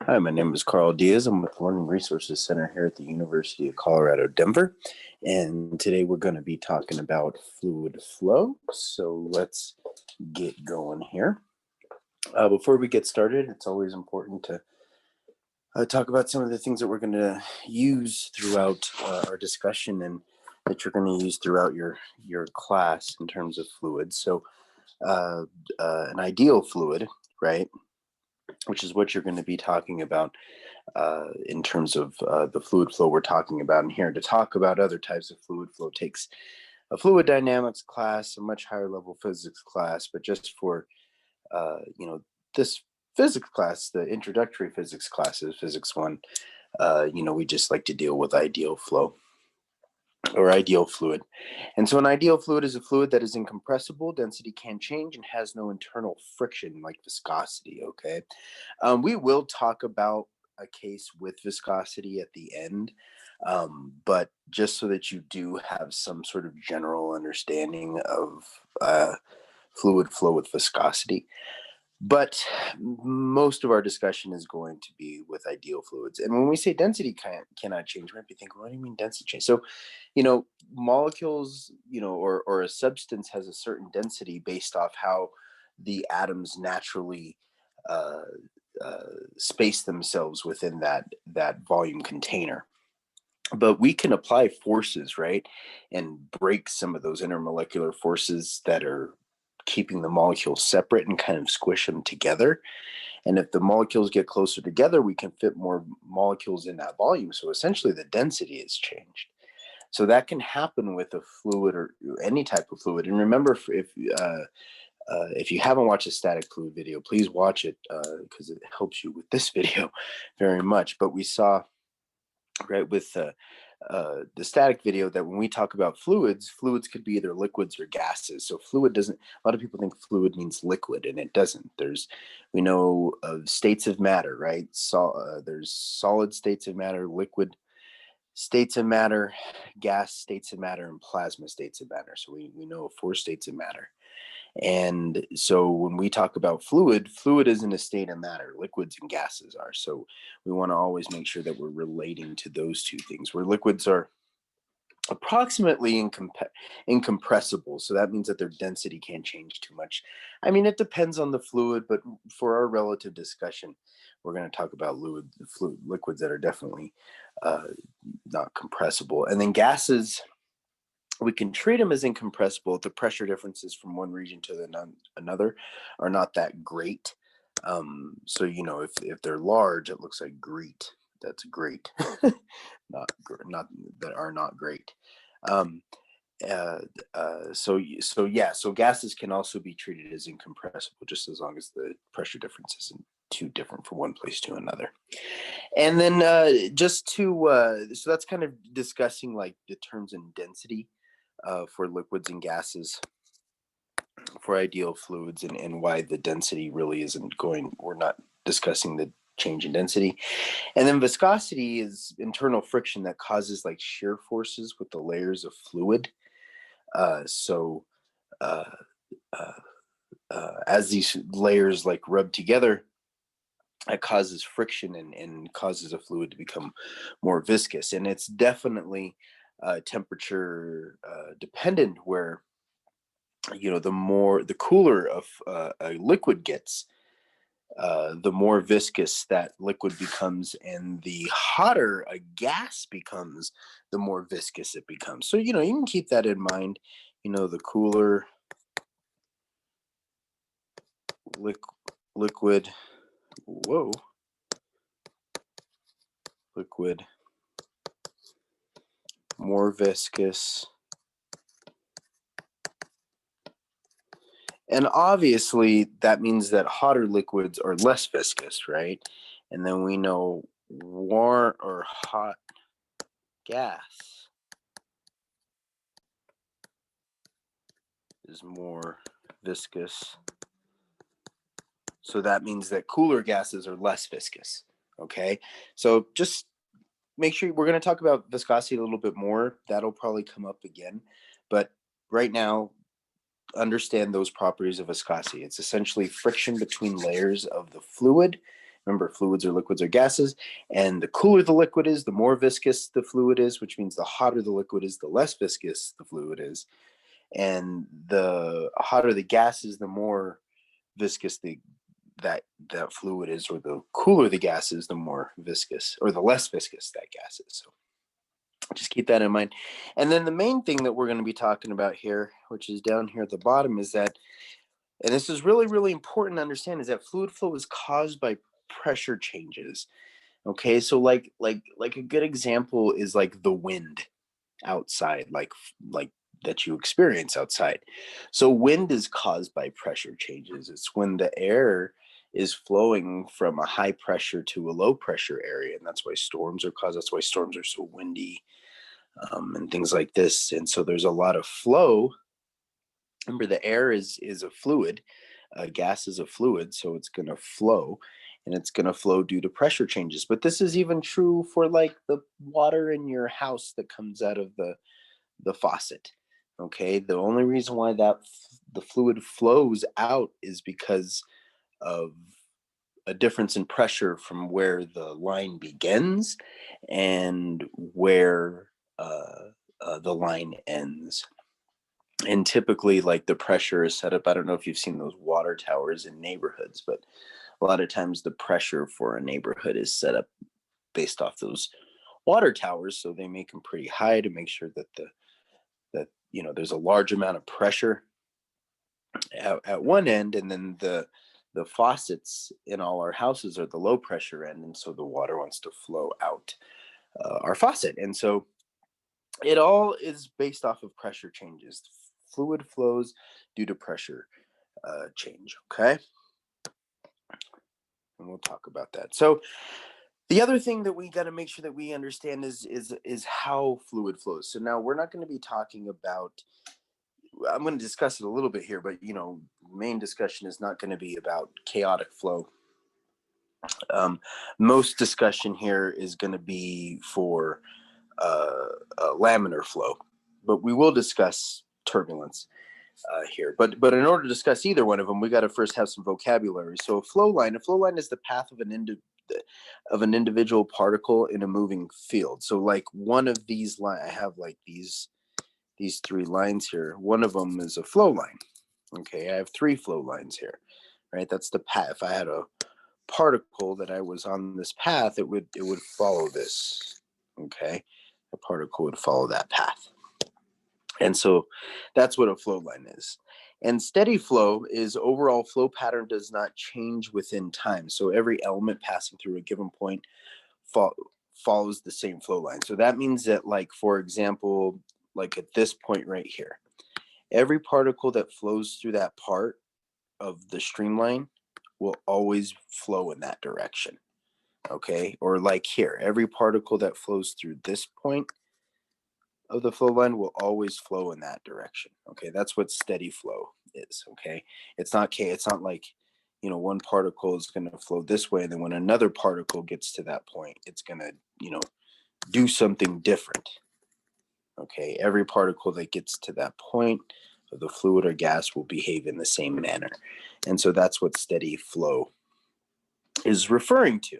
Hi, my name is Carl Diaz. I'm with the Learning Resources Center here at the University of Colorado, Denver. And today we're going to be talking about fluid flow. So let's get going here. Before we get started, it's always important to talk about some of the things that we're going to use throughout our discussion and that you're going to use throughout your class in terms of fluids. So an ideal fluid, right, which is what you're going to be talking about in terms of the fluid flow we're talking about in here. To talk about other types of fluid flow takes a fluid dynamics class, a much higher level physics class, but just for this physics class, the introductory physics classes, physics one, we just like to deal with ideal flow or ideal fluid. And so an ideal fluid is a fluid that is incompressible, density can change, and has no internal friction like viscosity, okay? We will talk about a case with viscosity at the end, but just so that you do have some sort of general understanding of fluid flow with viscosity. But most of our discussion is going to be with ideal fluids. And when we say density cannot change, you might be thinking, what do you mean density change? So, molecules, or a substance has a certain density based off how the atoms naturally space themselves within that volume container. But we can apply forces, right, and break some of those intermolecular forces that are keeping the molecules separate and kind of squish them together. And if the molecules get closer together, we can fit more molecules in that volume. So essentially the density is changed. So that can happen with a fluid or any type of fluid. And remember, if you haven't watched a static fluid video, please watch it because it helps you with this video very much. But we saw, right, with the static video that when we talk about fluids could be either liquids or gases. So fluid doesn't, a lot of people think fluid means liquid, and it doesn't. We know of states of matter, right? So there's solid states of matter, liquid states of matter, gas states of matter, and plasma states of matter. So we know of 4 states of matter. And so when we talk about fluid isn't a state of matter. Liquids and gases are. So we want to always make sure that we're relating to those two things, where liquids are approximately incompressible. So that means that their density can't change too much. I mean, it depends on the fluid, but for our relative discussion, we're going to talk about liquids that are definitely not compressible. And then gases, we can treat them as incompressible if the pressure differences from one region to another are not that great. So, if they're large, it looks like great. That's great. not that are not great. So gases can also be treated as incompressible, just as long as the pressure difference isn't too different from one place to another. And then so that's kind of discussing like the terms in density for liquids and gases for ideal fluids, and why the density really isn't going, we're not discussing the change in density. And then viscosity is internal friction that causes like shear forces with the layers of fluid. As these layers like rub together, it causes friction and causes a fluid to become more viscous. And it's definitely temperature dependent, where the cooler of a liquid gets, the more viscous that liquid becomes, and the hotter a gas becomes, the more viscous it becomes. So you can keep that in mind. The cooler liquid more viscous. And obviously, that means that hotter liquids are less viscous, right? And then we know warm or hot gas is more viscous. So that means that cooler gases are less viscous, okay? So just make sure, we're going to talk about viscosity a little bit more. That'll probably come up again. But right now, understand those properties of viscosity. It's essentially friction between layers of the fluid, Remember, fluids or liquids or gases, and the cooler the liquid is, the more viscous the fluid is, which means the hotter the liquid is, the less viscous the fluid is. And the hotter the gas is, the more viscous that fluid is, or the cooler the gas is, the more viscous, or the less viscous that gas is. So just keep that in mind. And then the main thing that we're going to be talking about here, which is down here at the bottom, is that, and this is really, really important to understand, is that fluid flow is caused by pressure changes. Okay, so like a good example is like the wind outside, like that you experience outside. So wind is caused by pressure changes. It's when the air is flowing from a high pressure to a low pressure area, and that's why storms are caused. That's why storms are so windy, and things like this. And so there's a lot of flow. Remember, the air is a fluid, gas is a fluid, so it's going to flow, and it's going to flow due to pressure changes. But this is even true for like the water in your house that comes out of the faucet. Okay, the only reason why the fluid flows out is because of a difference in pressure from where the line begins and where the line ends. And typically, like, the pressure is set up. I don't know if you've seen those water towers in neighborhoods, but a lot of times the pressure for a neighborhood is set up based off those water towers. So they make them pretty high to make sure that there's a large amount of pressure at one end, and then the faucets in all our houses are the low pressure end, and so the water wants to flow out our faucet. And so it all is based off of pressure changes. Fluid flows due to pressure change. Okay, and we'll talk about that. So the other thing that we got to make sure that we understand is how fluid flows. So now we're not going to be talking about, I'm going to discuss it a little bit here, but main discussion is not going to be about chaotic flow. Most discussion here is going to be for laminar flow, but we will discuss turbulence here. But in order to discuss either one of them, we got to first have some vocabulary. So a flow line is the path of an individual particle in a moving field. So like one of these I have like these three lines here. One of them is a flow line. Okay, I have three flow lines here, right? That's the path. If I had a particle that I was on this path, it would follow this. Okay, a particle would follow that path. And so that's what a flow line is. And steady flow is overall flow pattern does not change within time. So every element passing through a given point follows the same flow line. So that means that, like, for example, like at this point right here, every particle that flows through that part of the streamline will always flow in that direction. Okay, or like here, every particle that flows through this point of the flow line will always flow in that direction. Okay, that's what steady flow is. Okay, it's not like one particle is going to flow this way, and then when another particle gets to that point, it's going to do something different. Okay, every particle that gets to that point of the fluid or gas will behave in the same manner, and so that's what steady flow is referring to.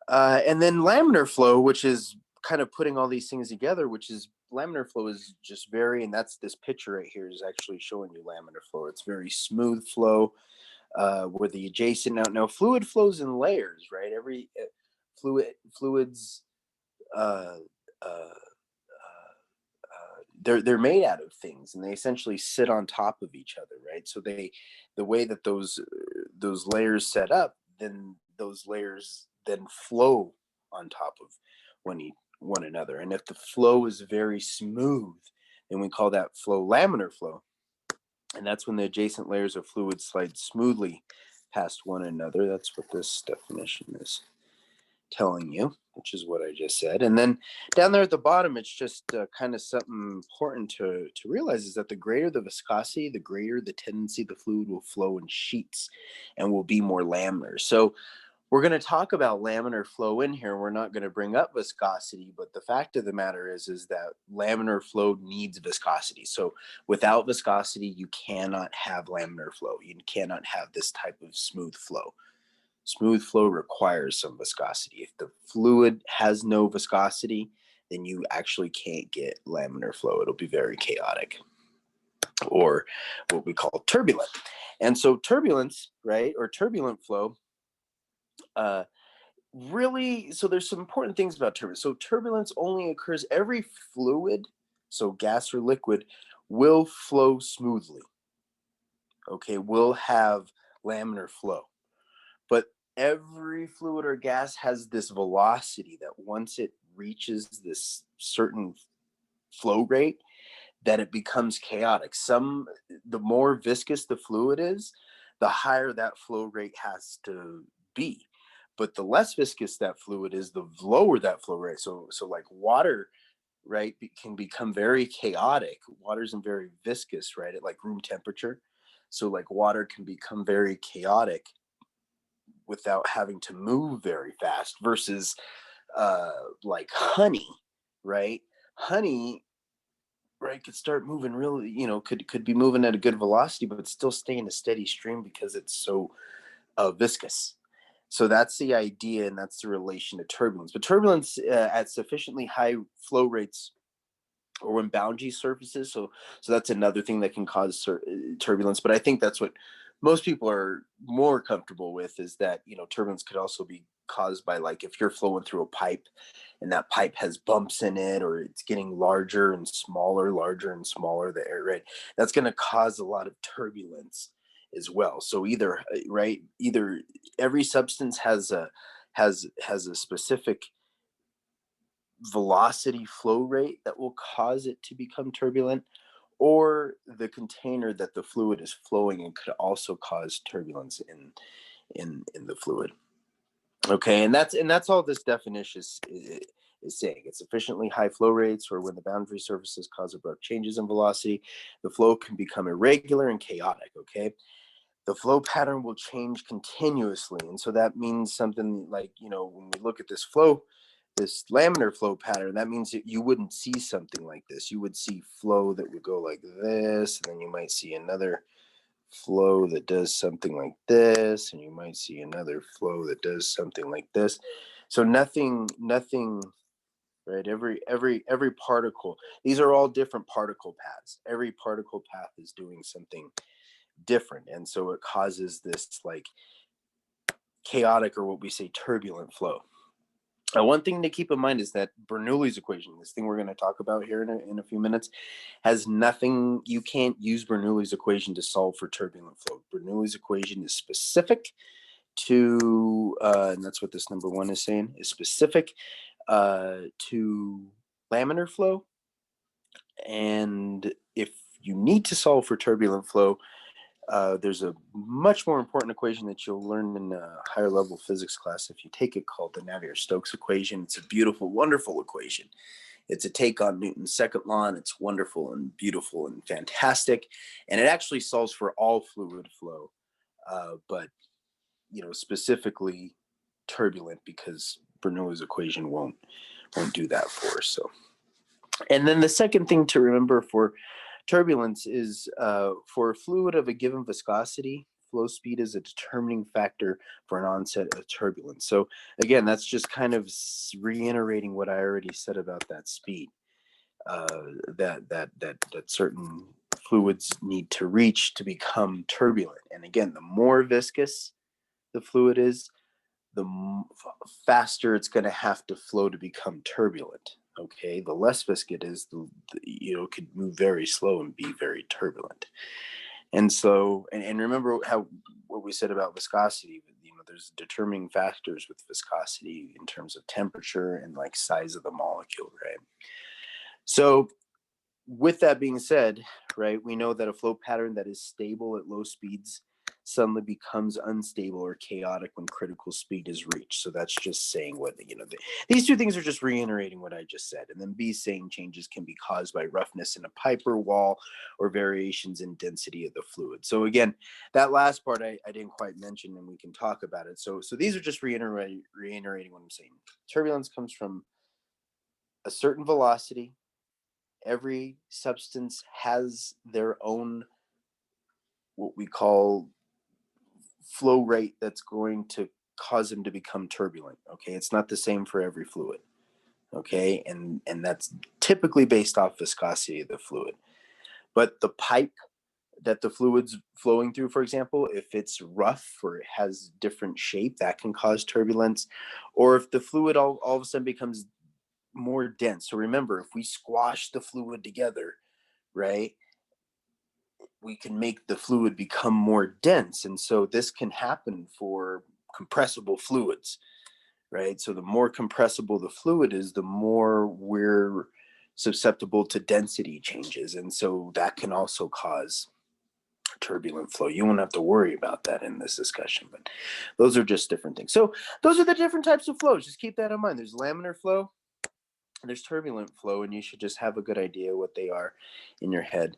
And then laminar flow, which is kind of putting all these things together, which is laminar flow is just and that's this picture right here is actually showing you laminar flow. It's very smooth flow where the adjacent, now fluid flows in layers, right? Every fluids, they're made out of things, and they essentially sit on top of each other, right? So the way that those layers set up, then those layers then flow on top of one another. And if the flow is very smooth, then we call that flow laminar flow. And that's when the adjacent layers of fluid slide smoothly past one another. That's what this definition is telling you, which is what I just said. And then down there at the bottom, it's just kind of something important to realize, is that the greater the viscosity, the greater the tendency the fluid will flow in sheets and will be more laminar. So we're going to talk about laminar flow in here. We're not going to bring up viscosity, but the fact of the matter is that laminar flow needs viscosity. So without viscosity, you cannot have laminar flow. You cannot have this type of smooth flow. Smooth flow requires some viscosity. If the fluid has no viscosity, then you actually can't get laminar flow. It'll be very chaotic, or what we call turbulent. And so turbulence, right, or turbulent flow, really, so there's some important things about turbulence. So turbulence only occurs, every fluid, so gas or liquid, will flow smoothly. Okay, will have laminar flow. But every fluid or gas has this velocity that once it reaches this certain flow rate, that it becomes chaotic. The more viscous the fluid is, the higher that flow rate has to be. But the less viscous that fluid is, the lower that flow rate. So like water, right, can become very chaotic. Water isn't very viscous, right, at like room temperature. So like water can become very chaotic without having to move very fast, versus like honey, right? Honey, right, could start moving really, could be moving at a good velocity, but still stay in a steady stream because it's so viscous. So that's the idea, and that's the relation to turbulence. But turbulence at sufficiently high flow rates, or when boundary surfaces, so that's another thing that can cause turbulence. But I think that's what most people are more comfortable with, is that turbulence could also be caused by, like, if you're flowing through a pipe and that pipe has bumps in it, or it's getting larger and smaller, the air, right, that's going to cause a lot of turbulence as well. So either, right, either every substance has a specific velocity flow rate that will cause it to become turbulent, or the container that the fluid is flowing in could also cause turbulence in the fluid. Okay, and that's all this definition is saying. It's sufficiently high flow rates, or when the boundary surfaces cause abrupt changes in velocity, the flow can become irregular and chaotic. Okay, the flow pattern will change continuously, and so that means something like, when we look at this laminar flow pattern, that means that you wouldn't see something like this. You would see flow that would go like this, and then you might see another flow that does something like this, and you might see another flow that does something like this. So nothing, right? Every particle, these are all different particle paths. Every particle path is doing something different, and so it causes this, like, chaotic, or what we say, turbulent flow. One thing to keep in mind is that Bernoullis equation, this thing we're going to talk about here in a few minutes, has nothing. You can't use Bernoullis equation to solve for turbulent flow. Bernoullis equation is specific to, and that's what this number one is saying, is specific to laminar flow. And if you need to solve for turbulent flow, there's a much more important equation that you'll learn in a higher level physics class if you take it, called the Navier-Stokes equation. It's a beautiful, wonderful equation. It's a take on Newton's second law, and it's wonderful and beautiful and fantastic. And it actually solves for all fluid flow, but specifically turbulent, because Bernoullis equation won't do that for us. So, and then the second thing to remember for turbulence is, for a fluid of a given viscosity, flow speed is a determining factor for an onset of turbulence. So again, that's just kind of reiterating what I already said about that speed, that certain fluids need to reach to become turbulent. And again, the more viscous the fluid is, the faster it's going to have to flow to become turbulent. Okay, the less viscous it is, the could move very slow and be very turbulent. And so, and remember what we said about viscosity. There's determining factors with viscosity in terms of temperature and, like, size of the molecule, right? So, with that being said, right, we know that a flow pattern that is stable at low speeds suddenly becomes unstable or chaotic when critical speed is reached. So that's just saying what, these two things are just reiterating what I just said. And then B saying changes can be caused by roughness in a pipe or wall, or variations in density of the fluid. So again, that last part I didn't quite mention, and we can talk about it. So these are just reiterating what I'm saying. Turbulence comes from a certain velocity. Every substance has their own, what we call, flow rate that's going to cause them to become turbulent. Okay, it's not the same for every fluid. Okay, and that's typically based off viscosity of the fluid. But the pipe that the fluid's flowing through, for example, if it's rough or it has different shape, that can cause turbulence. Or if the fluid all of a sudden becomes more dense. So remember, if we squash the fluid together, right, we can make the fluid become more dense. And so this can happen for compressible fluids, right? So the more compressible the fluid is, the more we're susceptible to density changes. And so that can also cause turbulent flow. You won't have to worry about that in this discussion, but those are just different things. So those are the different types of flows. Just keep that in mind. There's laminar flow, there's turbulent flow, and you should just have a good idea what they are in your head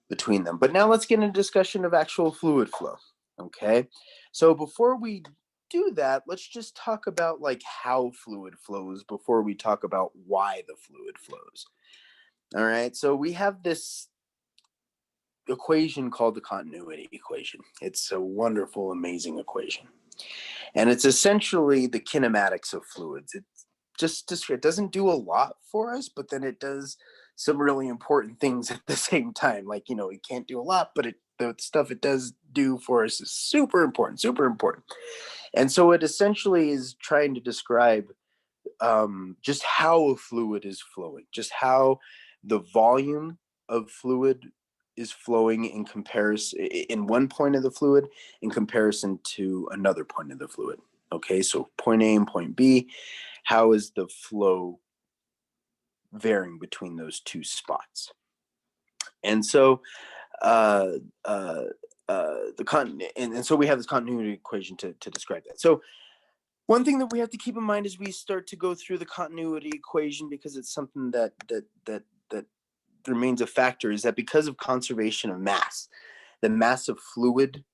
between them. But now let's get into discussion of actual fluid flow. Okay, so before we do that, let's just talk about like how fluid flows before we talk about why the fluid flows. All right, so we have this equation called the continuity equation. It's a wonderful, amazing equation. And it's essentially the kinematics of fluids. It doesn't do a lot for us, but then it does some really important things at the same time. Like, you know, it can't do a lot, but the stuff it does do for us is super important, super important. And so it essentially is trying to describe just how a fluid is flowing, just how the volume of fluid is flowing in comparison in one point of the fluid in comparison to another point of the fluid. Okay, so point A and point B, how is the flow varying between those two spots? And so so we have this continuity equation to describe that. So one thing that we have to keep in mind as we start to go through the continuity equation, because it's something that remains a factor, is that because of conservation of mass, the mass of fluid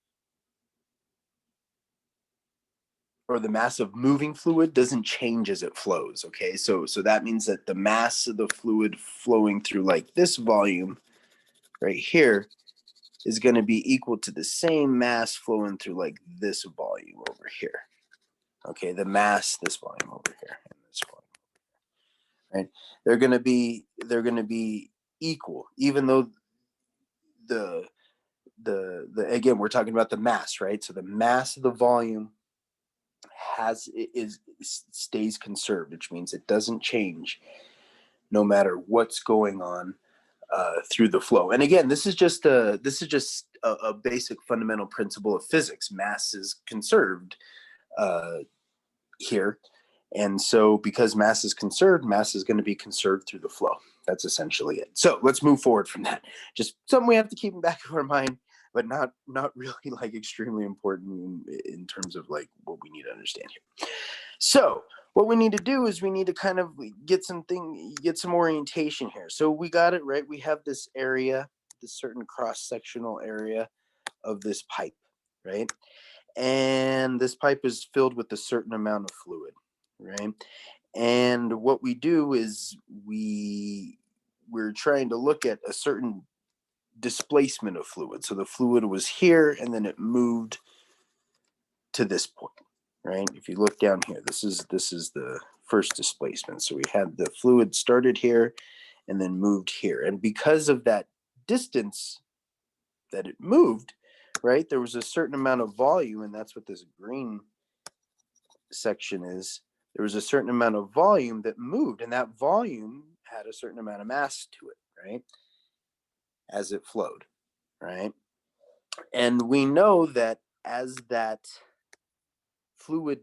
or the mass of moving fluid doesn't change as it flows. Okay, so that means that the mass of the fluid flowing through like this volume right here is going to be equal to the same mass flowing through like this volume over here. Okay, the mass, this volume over here, and this volume. Right, they're going to be equal, even though the again, we're talking about the mass, right? So the mass of the volume stays conserved, which means it doesn't change no matter what's going on through the flow. And again, this is just a basic fundamental principle of physics. Mass is conserved here. And so because mass is conserved, mass is going to be conserved through the flow. That's essentially it. So let's move forward from that. Just something we have to keep in the back of our mind, but not really like extremely important in terms of like what we need to understand here. So what we need to do is we need to kind of get some orientation here. So we got it right. We have this area, this certain cross-sectional area of this pipe, right? And this pipe is filled with a certain amount of fluid, right? And what we do is we're trying to look at a certain displacement of fluid. So the fluid was here and then it moved to this point, right? If you look down here, this is the first displacement. So we had the fluid started here and then moved here. And because of that distance that it moved, right, there was a certain amount of volume, and that's what this green section is. There was a certain amount of volume that moved, and that volume had a certain amount of mass to it, right, as it flowed, right? And we know that as that fluid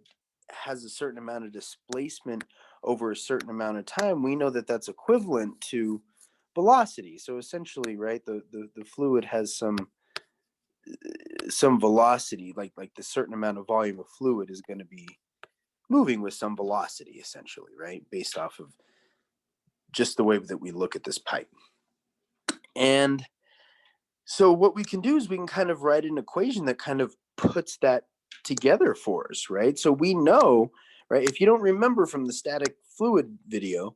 has a certain amount of displacement over a certain amount of time, we know that that's equivalent to velocity. So essentially, right, the fluid has some velocity, like the certain amount of volume of fluid is going to be moving with some velocity, essentially, right, based off of just the way that we look at this pipe. And so what we can do is we can kind of write an equation that kind of puts that together for us, right? So we know, right, if you don't remember from the static fluid video,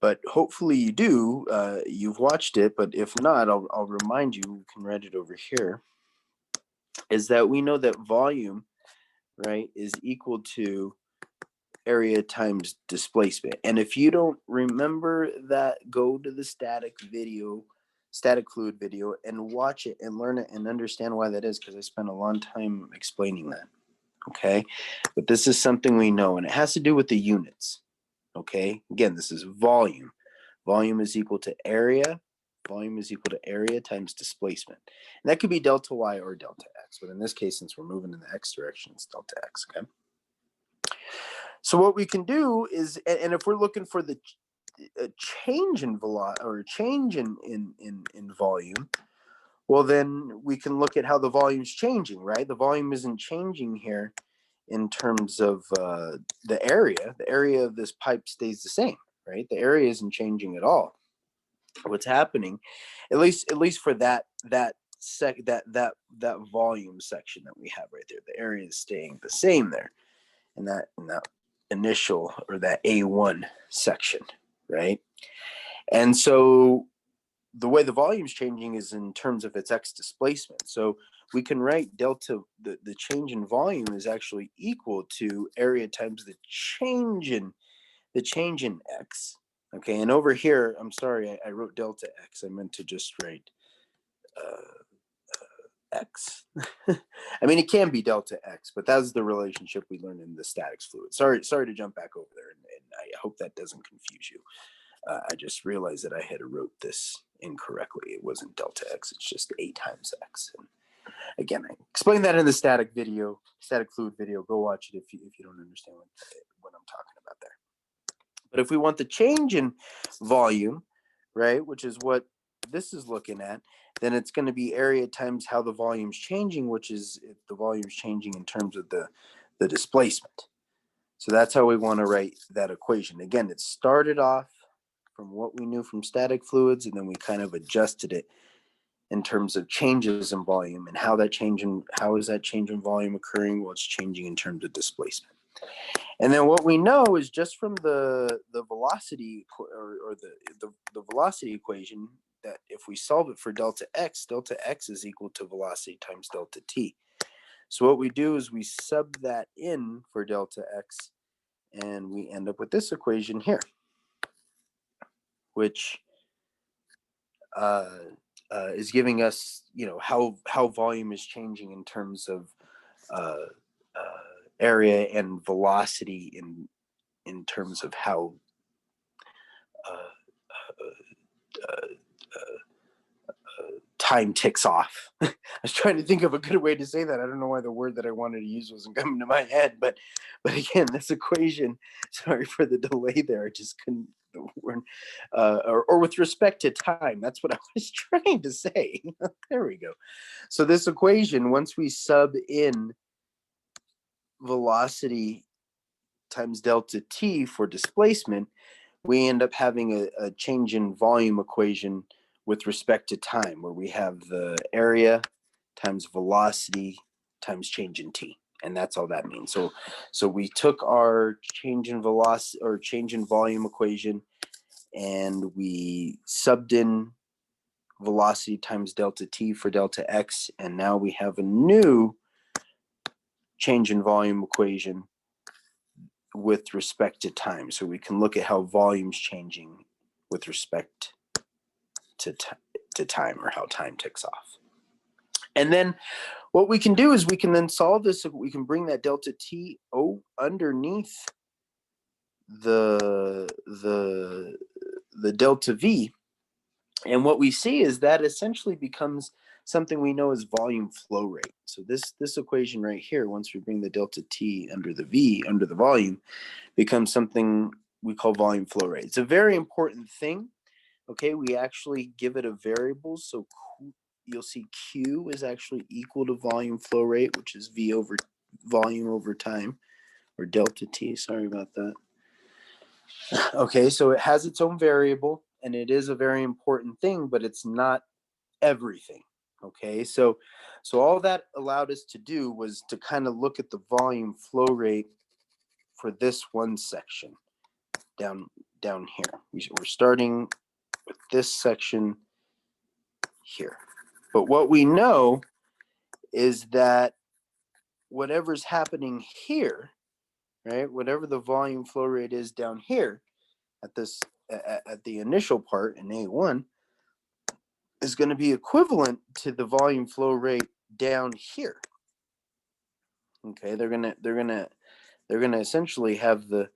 but hopefully you do, you've watched it, but if not, I'll remind you, we can write it over here. is that we know that volume, right, is equal to area times displacement. And if you don't remember that, go to the static fluid video and watch it and learn it and understand why that is, because I spent a long time explaining that. Okay, but this is something we know, and it has to do with the units. Okay, again, this is volume. Volume is equal to area. Volume is equal to area times displacement. And that could be delta y or delta x, but in this case, since we're moving in the x direction, it's delta x, okay? So what we can do is, and if we're looking for the change in velocity or change in volume, well, then we can look at how the volume's changing, right? The volume isn't changing here in terms of the area. The area of this pipe stays the same, right? The area isn't changing at all. What's happening, at least for that volume section that we have right there, the area is staying the same there, in that initial, or that A1 section, right? And so the way the volume is changing is in terms of its x displacement. So we can write delta, the change in volume is actually equal to area times the change in x. Okay, and over here, I'm sorry, I wrote delta x. I meant to just write x. I mean, it can be delta x, but that's the relationship we learned in the statics fluid. Sorry to jump back over there, and I hope that doesn't confuse you. I just realized that I had wrote this incorrectly. It wasn't delta x, it's just a times x. And again, I explained that in the static fluid video. Go watch it if you don't understand what I'm talking about there. But if we want the change in volume, right, which is what this is looking at, then it's going to be area times how the volume's changing, which is if the volume's changing in terms of the displacement. So that's how we want to write that equation. Again, it started off from what we knew from static fluids, and then we kind of adjusted it in terms of changes in volume, and how is that change in volume occurring? Well, it's changing in terms of displacement. And then what we know is just from the velocity or the velocity equation, that if we solve it for delta x is equal to velocity times delta t. So what we do is we sub that in for delta x, and we end up with this equation here, which is giving us, how volume is changing in terms of area and velocity in terms of how time ticks off. I was trying to think of a good way to say that. I don't know why the word that I wanted to use wasn't coming to my head, but again, this equation, sorry for the delay there, I just couldn't, or with respect to time, that's what I was trying to say. There we go. So this equation, once we sub in velocity times delta t for displacement, we end up having a change in volume equation with respect to time, where we have the area times velocity times change in t, and that's all that means. So we took our change in velocity or change in volume equation, and we subbed in velocity times delta t for delta x, and now we have a new change in volume equation with respect to time. So we can look at how volume's changing with respect to time, or how time ticks off. And then what we can do is we can then solve this. We can bring that delta t underneath the delta v, and what we see is that essentially becomes something we know as volume flow rate. So this equation right here, once we bring the delta t under the v, under the volume, becomes something we call volume flow rate. It's a very important thing. Okay, we actually give it a variable, so you'll see Q is actually equal to volume flow rate, which is V over volume over time, or delta T, sorry about that. Okay, so it has its own variable, and it is a very important thing, but it's not everything. Okay, so all that allowed us to do was to kind of look at the volume flow rate for this one section down here. We're starting with this section here. But what we know is that whatever's happening here, right, whatever the volume flow rate is down here at this at the initial part in A1 is going to be equivalent to the volume flow rate down here. Okay, they're gonna essentially have the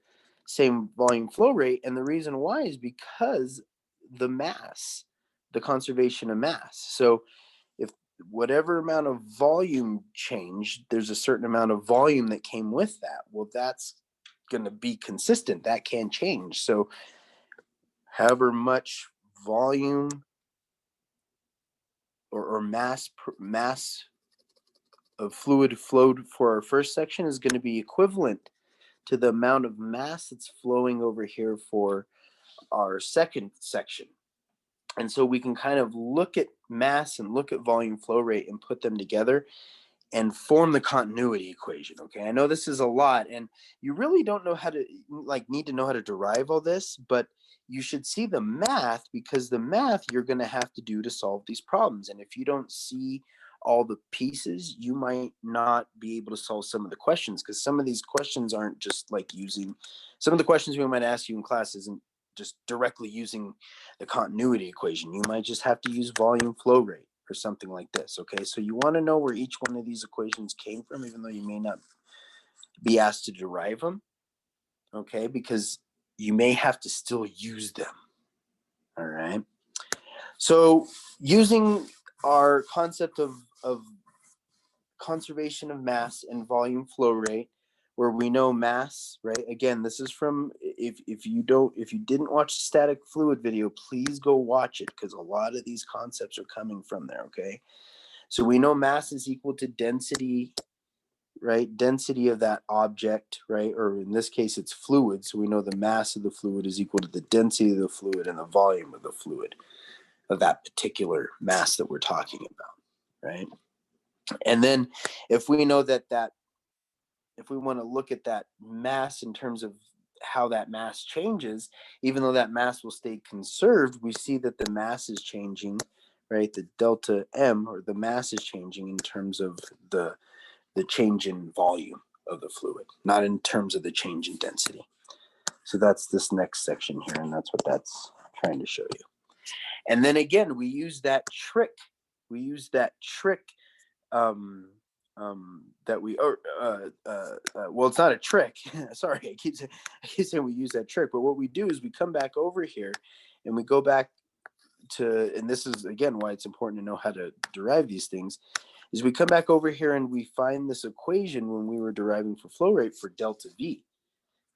same volume flow rate, and the reason why is because the mass, the conservation of mass. So if whatever amount of volume changed, there's a certain amount of volume that came with that. Well, that's going to be consistent. That can change. So however much volume or mass of fluid flowed for our first section is going to be equivalent to the amount of mass that's flowing over here for our second section. And so we can kind of look at mass and look at volume flow rate and put them together and form the continuity equation. Okay, I know this is a lot, and you really don't know how to, need to know how to derive all this, but you should see the math, because the math you're going to have to do to solve these problems. And if you don't see all the pieces, you might not be able to solve some of the questions, because some of these questions aren't just like using, some of the questions we might ask you in class isn't just directly using the continuity equation. You might just have to use volume flow rate or something like this. Okay, so you want to know where each one of these equations came from, even though you may not be asked to derive them. Okay, because you may have to still use them. All right, so using our concept of conservation of mass and volume flow rate, where we know mass, right? Again, this is from, if you didn't watch the static fluid video, please go watch it, because a lot of these concepts are coming from there. Okay, so we know mass is equal to density, right? Density of that object, right? Or in this case, it's fluid. So we know the mass of the fluid is equal to the density of the fluid and the volume of the fluid of that particular mass that we're talking about, right? And then if we know that if we want to look at that mass in terms of how that mass changes, even though that mass will stay conserved, we see that the mass is changing, right? The delta M, or the mass, is changing in terms of the change in volume of the fluid, not in terms of the change in density. So that's this next section here, and that's what that's trying to show you. And then again, we use that trick. That we, well, it's not a trick. Sorry, I keep saying we use that trick. But what we do is we come back over here and we go back to, and this is again why it's important to know how to derive these things, is we come back over here and we find this equation when we were deriving for flow rate for delta V,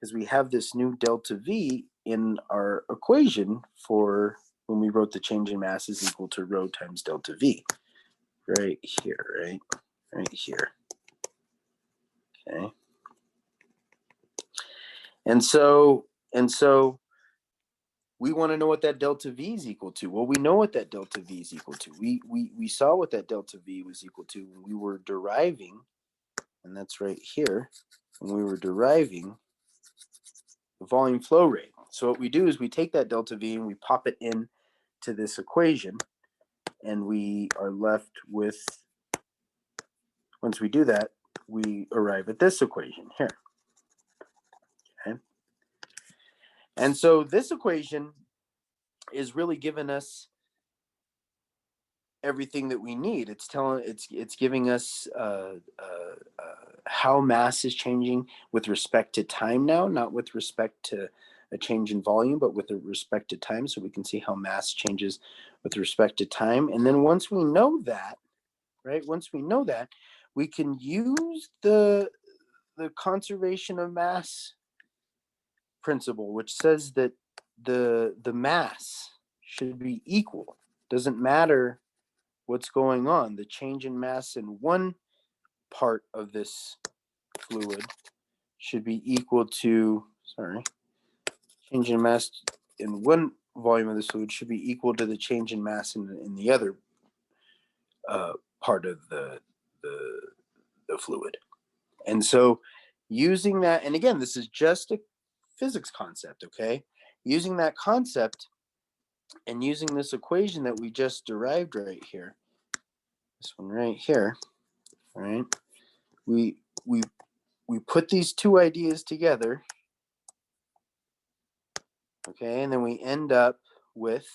because we have this new delta V in our equation for when we wrote the change in mass is equal to rho times delta V, right here, right here. Okay. And so we want to know what that delta V is equal to. Well, we know what that delta V is equal to. We saw what that delta V was equal to when we were deriving, and that's right here, when we were deriving the volume flow rate. So what we do is we take that delta V and we pop it in to this equation, and we are left with, once we do that, we arrive at this equation here. Okay. And so this equation is really giving us everything that we need. It's giving us how mass is changing with respect to time now, not with respect to a change in volume, but with respect to time. So we can see how mass changes with respect to time. And then once we know that, right? Once we know that, we can use the conservation of mass principle, which says that the mass should be equal. Doesn't matter what's going on. The change in mass in one part of this fluid should be equal to, change in mass in one volume of the fluid should be equal to the change in mass in the other part of the fluid. And so using that, and again, this is just a physics concept, okay? Using that concept and using this equation that we just derived right here, this one right here, All right. We put these two ideas together, okay, and then we end up with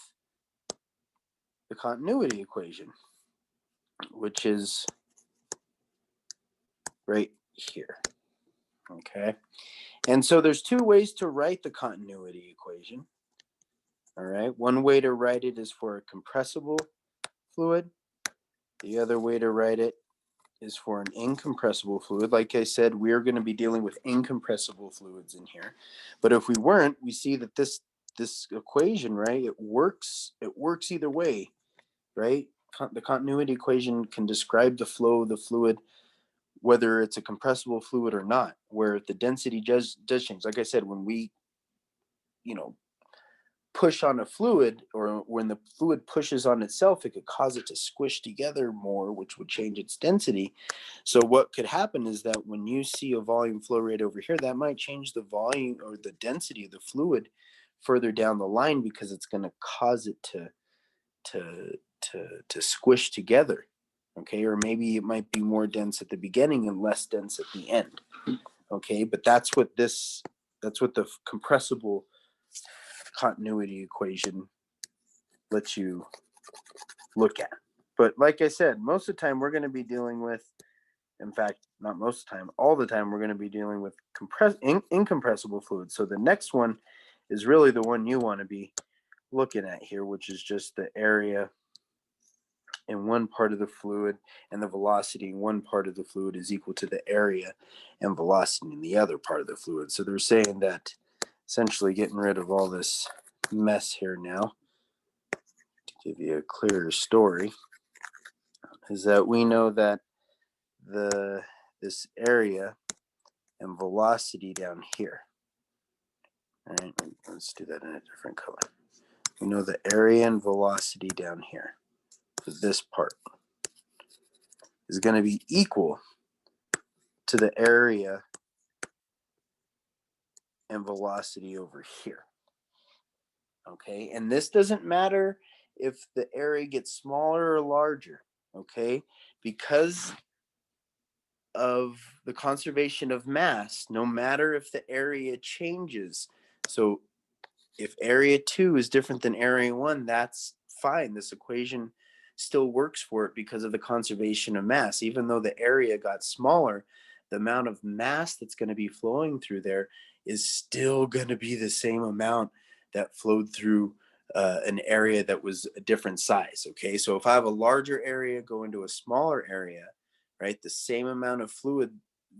the continuity equation, which is right here, okay? And so there's two ways to write the continuity equation, all right? One way to write it is for a compressible fluid. The other way to write it is for an incompressible fluid. Like I said, we're going to be dealing with incompressible fluids in here. But if we weren't, we see that this equation, right, it works either way, right? The continuity equation can describe the flow of the fluid, whether it's a compressible fluid or not, where the density does change. Like I said, when we, push on a fluid, or when the fluid pushes on itself, it could cause it to squish together more, which would change its density. So what could happen is that when you see a volume flow rate over here, that might change the volume or the density of the fluid further down the line, because it's going to cause it to squish together. Okay, or maybe it might be more dense at the beginning and less dense at the end. Okay, but that's what the compressible continuity equation lets you look at. But like I said, most of the time we're going to be dealing with, in fact, not most of the time, all the time, we're going to be dealing with incompressible fluids. So the next one is really the one you want to be looking at here, which is just the area in one part of the fluid and the velocity in one part of the fluid is equal to the area and velocity in the other part of the fluid. So they're saying that, essentially getting rid of all this mess here now, to give you a clearer story, is that we know that this area and velocity down here. All right, let's do that in a different color. We know the area and velocity down here for this part is going to be equal to the area and velocity over here. Okay, and this doesn't matter if the area gets smaller or larger, okay, because of the conservation of mass, no matter if the area changes. So if area 2 is different than area 1, that's fine. This equation still works for it because of the conservation of mass. Even though the area got smaller, the amount of mass that's going to be flowing through there is still going to be the same amount that flowed through an area that was a different size. Okay, so if I have a larger area go into a smaller area, right, the same amount of fluid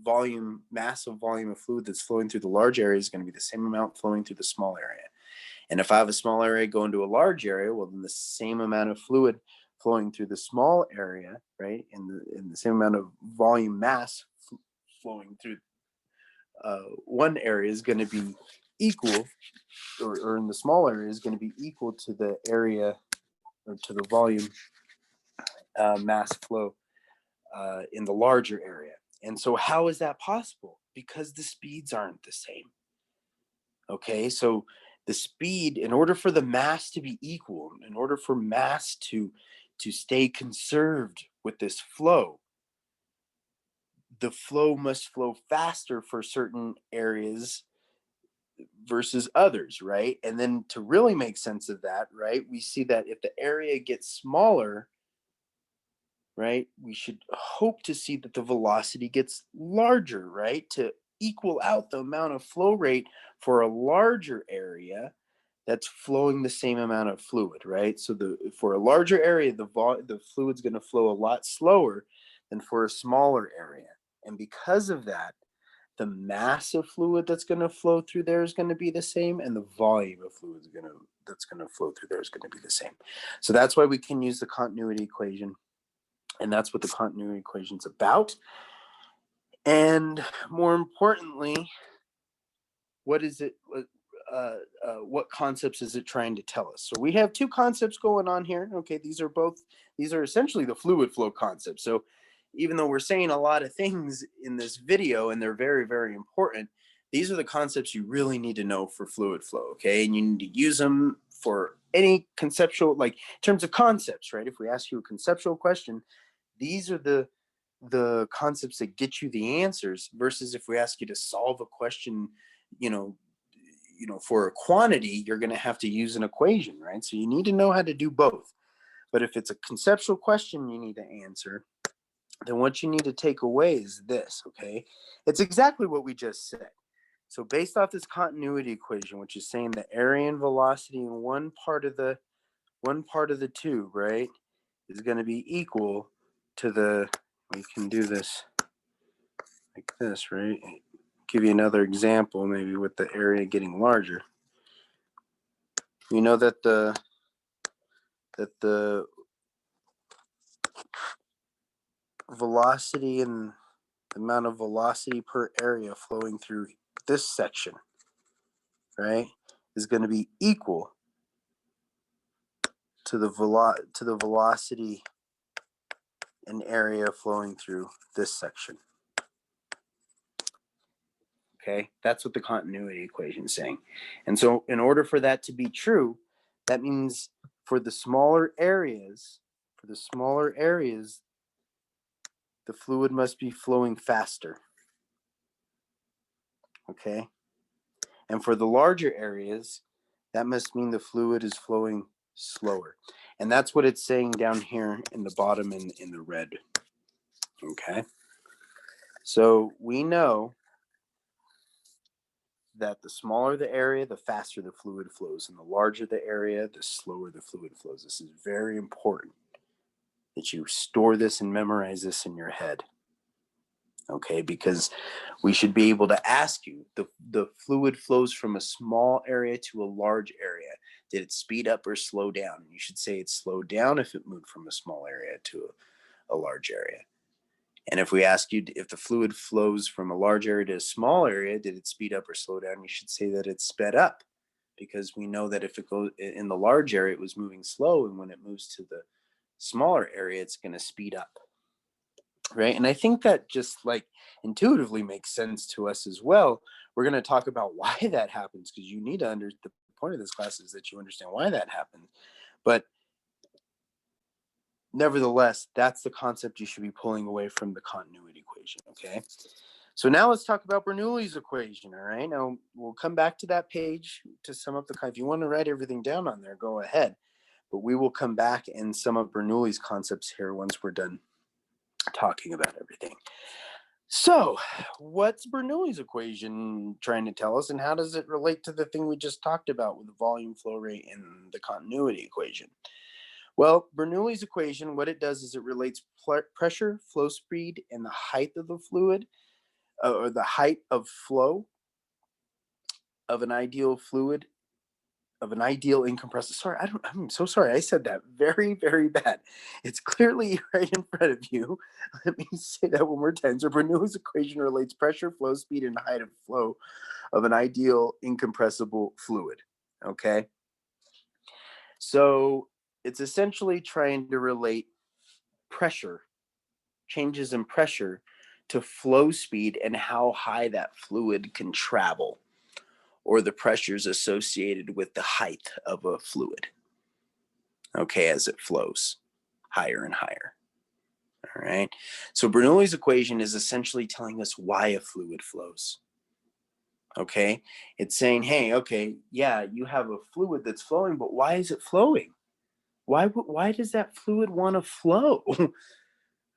volume, massive volume of fluid that's flowing through the large area is going to be the same amount flowing through the small area. And if I have a small area go into a large area, well, then the same amount of fluid flowing through the small area, right, and the same amount of volume mass flowing through one area is going to be equal, or in the small area is going to be equal to the area, or to the volume mass flow in the larger area. And so how is that possible? Because the speeds aren't the same. Okay, so the speed, in order for the mass to be equal, in order for mass to stay conserved with this flow, the flow must flow faster for certain areas versus others, right? And then to really make sense of that, right, we see that if the area gets smaller, right, we should hope to see that the velocity gets larger, right, to equal out the amount of flow rate for a larger area that's flowing the same amount of fluid, right? So for a larger area, the fluid's going to flow a lot slower than for a smaller area. And because of that, the mass of fluid that's going to flow through there is going to be the same, and the volume of fluid that's going to flow through there is going to be the same. So that's why we can use the continuity equation, and that's what the continuity equation is about. And more importantly, what is it? What concepts is it trying to tell us? So we have two concepts going on here. Okay, these are essentially the fluid flow concepts. So even though we're saying a lot of things in this video and they're very, very important, these are the concepts you really need to know for fluid flow. Okay, and you need to use them for any conceptual, like in terms of concepts, right? If we ask you a conceptual question, these are the the concepts that get you the answers versus if we ask you to solve a question, for a quantity, you're going to have to use an equation, right? So you need to know how to do both. But if it's a conceptual question you need to answer, then what you need to take away is this, okay? It's exactly what we just said. So based off this continuity equation, which is saying the area and velocity in one part of the tube, right, is going to be equal to we can do this like this, right? Give you another example, maybe with the area getting larger. We know that the velocity and the amount of velocity per area flowing through this section, right, is going to be equal to the velocity and area flowing through this section. Okay, that's what the continuity equation is saying. And so in order for that to be true, that means for the smaller areas, the fluid must be flowing faster. Okay? And for the larger areas, that must mean the fluid is flowing slower. And that's what it's saying down here in the bottom in the red. Okay? So we know that the smaller the area, the faster the fluid flows. And the larger the area, the slower the fluid flows. This is very important that you store this and memorize this in your head. Okay, because we should be able to ask you, the fluid flows from a small area to a large area. Did it speed up or slow down? You should say it slowed down if it moved from a small area to a large area. And if we ask you if the fluid flows from a large area to a small area, did it speed up or slow down? You should say that it sped up, because we know that if it goes in the large area, it was moving slow, and when it moves to the smaller area, it's going to speed up. Right? And I think that just like intuitively makes sense to us as well. We're going to talk about why that happens, because you need to the point of this class is that you understand why that happens. But nevertheless, that's the concept you should be pulling away from the continuity equation. Okay. So now let's talk about Bernoullis equation. All right. Now we'll come back to that page to sum up if you want to write everything down on there, go ahead. But we will come back and sum up Bernoullis concepts here once we're done talking about everything. So what's Bernoullis equation trying to tell us, and how does it relate to the thing we just talked about with the volume, flow rate, and the continuity equation? Well, Bernoullis equation, what it does is it relates pressure, flow speed, and the height of the fluid, or the height of flow of an ideal fluid, of an ideal incompressible. Sorry, I'm so sorry. I said that very, very bad. It's clearly right in front of you. Let me say that one more time. So Bernoullis equation relates pressure, flow speed, and height of flow of an ideal incompressible fluid. Okay. So it's essentially trying to relate pressure, changes in pressure, to flow speed and how high that fluid can travel, or the pressures associated with the height of a fluid, okay, as it flows higher and higher. All right. So Bernoullis equation is essentially telling us why a fluid flows. Okay. It's saying, hey, okay, yeah, you have a fluid that's flowing, but why is it flowing? Why does that fluid want to flow?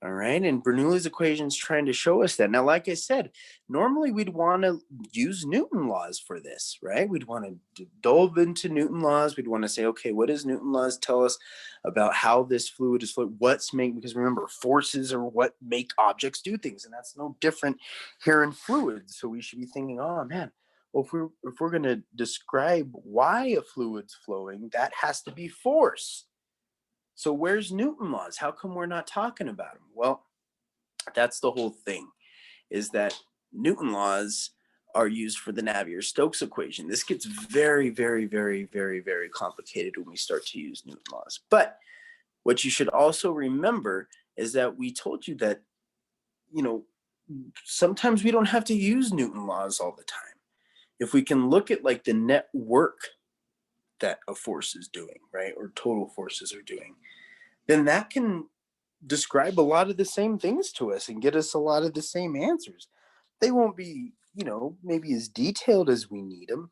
All right. And Bernoullis equation is trying to show us that. Now, like I said, normally we'd want to use Newton laws for this, right? We'd want to delve into Newton laws. We'd want to say, okay, what does Newton laws tell us about how this fluid is flowing? Because remember, forces are what make objects do things. And that's no different here in fluids. So we should be thinking, oh man, well, if we're going to describe why a fluid's flowing, that has to be force. So where's Newton laws? How come we're not talking about them? Well, that's the whole thing, is that Newton laws are used for the Navier-Stokes equation. This gets very, very, very, very, very complicated when we start to use Newton laws. But what you should also remember is that we told you that, sometimes we don't have to use Newton laws all the time. If we can look at like the net work that a force is doing, right, or total forces are doing, then that can describe a lot of the same things to us and get us a lot of the same answers. They won't be, maybe as detailed as we need them,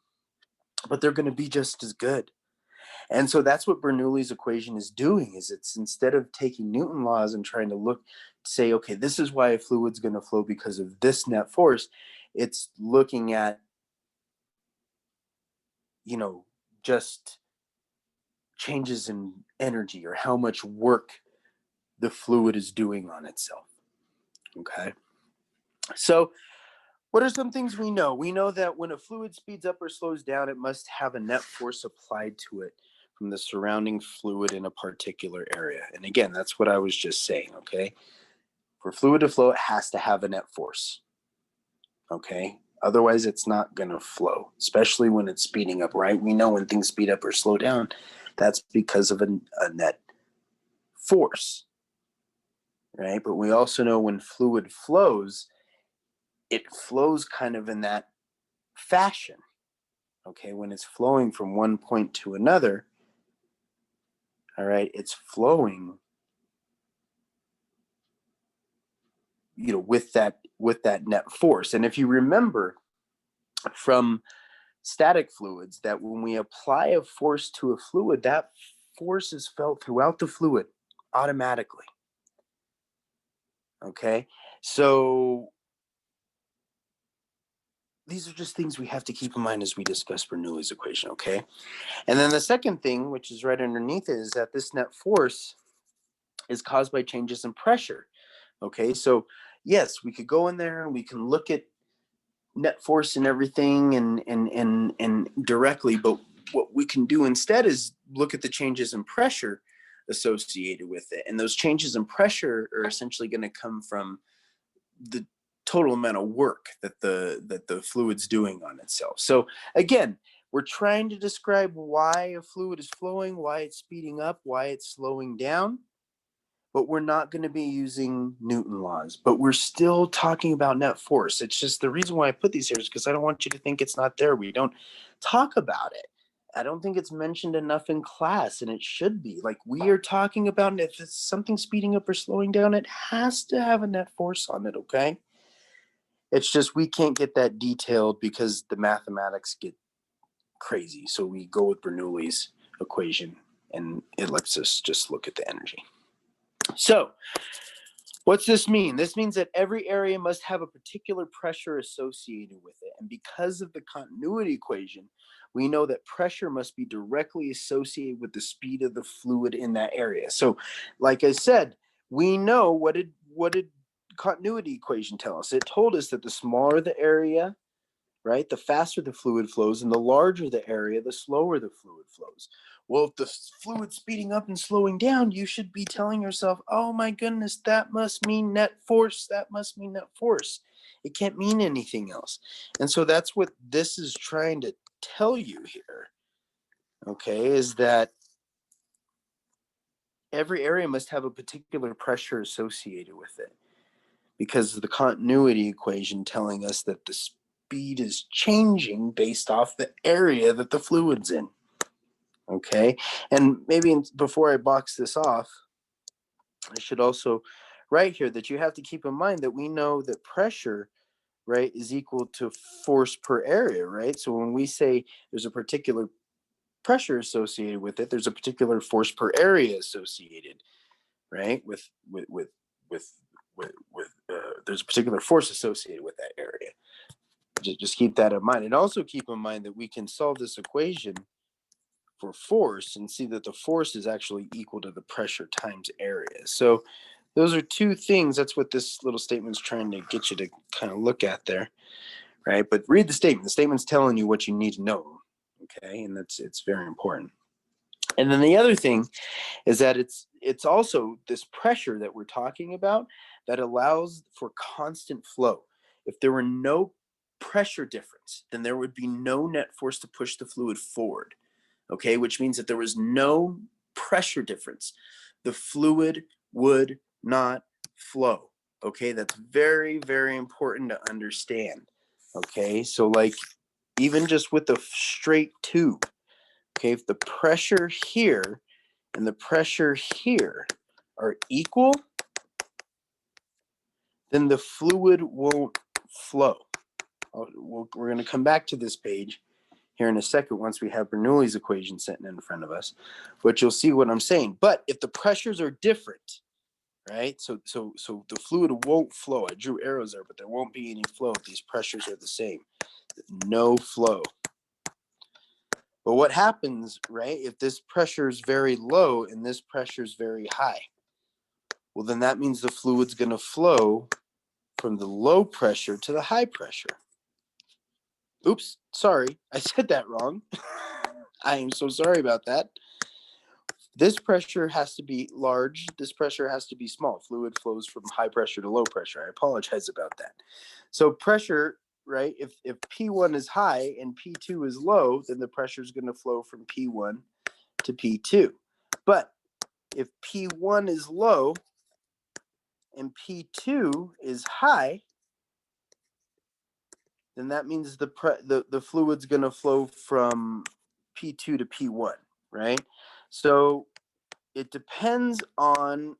but they're going to be just as good. And so that's what Bernoulli's equation is doing, is it's, instead of taking Newton laws and trying to say, okay, this is why a fluid's going to flow because of this net force, it's looking at, just changes in energy or how much work the fluid is doing on itself. Okay. So what are some things we know? We know that when a fluid speeds up or slows down, it must have a net force applied to it from the surrounding fluid in a particular area. And again, that's what I was just saying, okay? For fluid to flow, it has to have a net force, okay? Otherwise, it's not going to flow, especially when it's speeding up, right? We know when things speed up or slow down, that's because of a net force, right? But we also know when fluid flows, it flows kind of in that fashion, okay? When it's flowing from one point to another, all right, it's flowing, with that net force. And if you remember from static fluids, that when we apply a force to a fluid, that force is felt throughout the fluid automatically. Okay, so these are just things we have to keep in mind as we discuss Bernoulli's equation, okay? And then the second thing, which is right underneath it, is that this net force is caused by changes in pressure. Okay, so yes, we could go in there and we can look at net force and everything and directly, but what we can do instead is look at the changes in pressure associated with it. And those changes in pressure are essentially going to come from the total amount of work that the fluid's doing on itself. So again, we're trying to describe why a fluid is flowing, why it's speeding up, why it's slowing down, but we're not going to be using Newton laws, but we're still talking about net force. It's just, the reason why I put these here is because I don't want you to think it's not there. We don't talk about it. I don't think it's mentioned enough in class, and it should be. Like, we are talking about, if it's something speeding up or slowing down, it has to have a net force on it, okay? It's just we can't get that detailed because the mathematics get crazy. So we go with Bernoulli's equation, and it lets us just look at the energy. So what's this mean? This means that every area must have a particular pressure associated with it. And because of the continuity equation, we know that pressure must be directly associated with the speed of the fluid in that area. So, like I said, we know what did continuity equation tell us? It told us that the smaller the area, right, the faster the fluid flows, and the larger the area, the slower the fluid flows. Well, if the fluid's speeding up and slowing down, you should be telling yourself, oh my goodness, that must mean net force. That must mean net force. It can't mean anything else. And so that's what this is trying to tell you here, okay, is that every area must have a particular pressure associated with it, because of the continuity equation telling us that the speed is changing based off the area that the fluid's in. Okay, and maybe before I box this off, I should also write here that you have to keep in mind that we know that pressure, right, is equal to force per area, right? So when we say there's a particular pressure associated with it, there's a particular force per area associated, right? With there's a particular force associated with that area. Just keep that in mind. And also keep in mind that we can solve this equation for force and see that the force is actually equal to the pressure times area. So those are two things. That's what this little statement's trying to get you to kind of look at there, right? But read the statement. The statement's telling you what you need to know, okay? And it's very important. And then the other thing is that it's also this pressure that we're talking about that allows for constant flow. If there were no pressure difference, then there would be no net force to push the fluid forward, okay? Which means that there was no pressure difference. The fluid would not flow, okay? That's very, very important to understand, okay? So like, even just with the straight tube, okay, if the pressure here and the pressure here are equal, then the fluid won't flow. We're going to come back to this page here in a second once we have Bernoullis equation sitting in front of us, but you'll see what I'm saying. But if the pressures are different, right? So the fluid won't flow. I drew arrows there, but there won't be any flow if these pressures are the same. No flow. But what happens, right, if this pressure is very low and this pressure is very high? Well, then that means the fluid's going to flow from the low pressure to the high pressure. Oops, sorry, I said that wrong. I am so sorry about that. This pressure has to be large. This pressure has to be small. Fluid flows from high pressure to low pressure. I apologize about that. So pressure, right, if P1 is high and P2 is low, then the pressure is going to flow from P1 to P2. But if P1 is low and P2 is high, then that means the fluid's going to flow from P2 to P1, right? So it depends on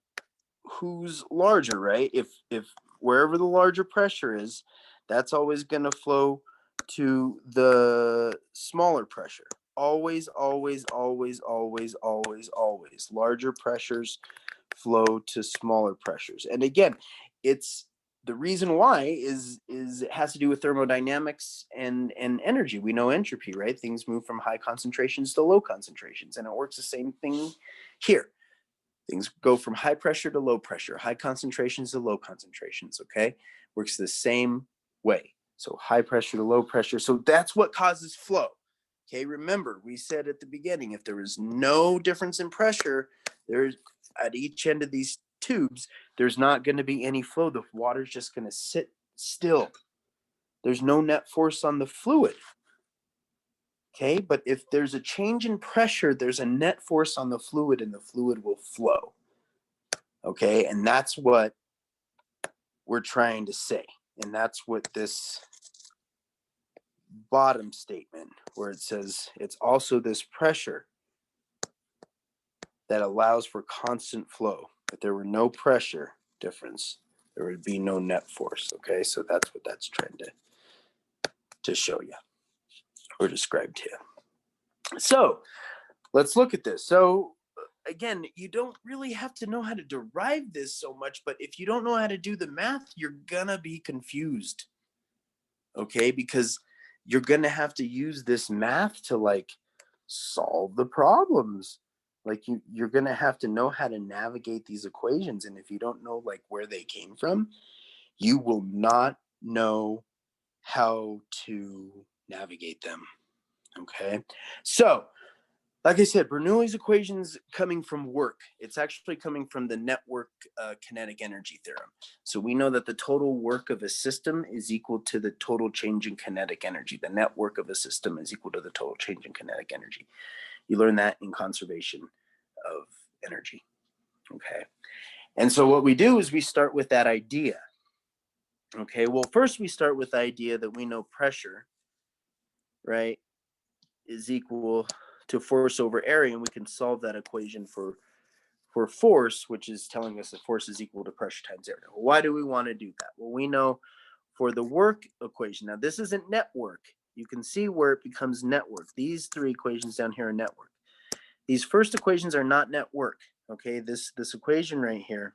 who's larger, right? If wherever the larger pressure is, that's always going to flow to the smaller pressure. Always, always, always, always, always, always. Larger pressures flow to smaller pressures. And again, it's the reason why is it has to do with thermodynamics and energy. We know entropy, right? Things move from high concentrations to low concentrations, and it works the same thing here. Things go from high pressure to low pressure, high concentrations to low concentrations, okay? Works the same way. So high pressure to low pressure. So that's what causes flow. Okay, remember, we said at the beginning, if there is no difference in pressure, there's at each end of these tubes, there's not going to be any flow. The water's just going to sit still. There's no net force on the fluid. Okay, but if there's a change in pressure, there's a net force on the fluid and the fluid will flow. Okay, and that's what we're trying to say. And that's what this bottom statement, where it says it's also this pressure that allows for constant flow. If there were no pressure difference, there would be no net force. Okay, so that's what that's trying to show you or describe to you. So let's look at this. So again, you don't really have to know how to derive this so much, but if you don't know how to do the math, you're gonna be confused. Okay, because you're gonna have to use this math to like solve the problems. Like you're gonna have to know how to navigate these equations, and if you don't know like where they came from, you will not know how to navigate them. Okay, so like I said, Bernoullis equation's coming from work. It's actually coming from the network kinetic energy theorem. So we know that the total work of a system is equal to the total change in kinetic energy. The network of a system is equal to the total change in kinetic energy. You learn that in conservation of energy. Okay. And so what we do is we start with that idea. Okay. Well, first we start with the idea that we know pressure, right, is equal to force over area, and we can solve that equation for force, which is telling us that force is equal to pressure times area. Well, why do we want to do that? Well, we know for the work equation, now this isn't network. You can see where it becomes network. These three equations down here are network. These first equations are not network. Okay, this equation right here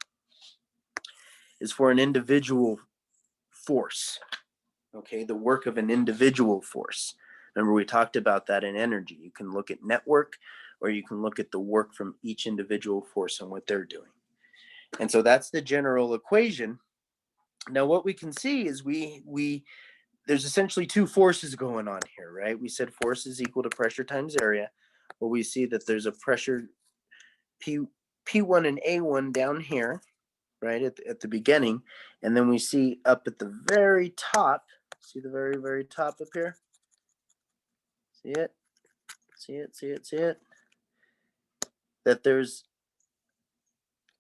is for an individual force. Okay, the work of an individual force. Remember, we talked about that in energy. You can look at network, or you can look at the work from each individual force and what they're doing. And so that's the general equation. Now, what we can see is there's essentially two forces going on here, right? We said force is equal to pressure times area. Well, we see that there's a pressure P1 and A1 down here, right, at the beginning. And then we see up at the very top, see the very, very top up here? See it? See it, see it, see it? That there's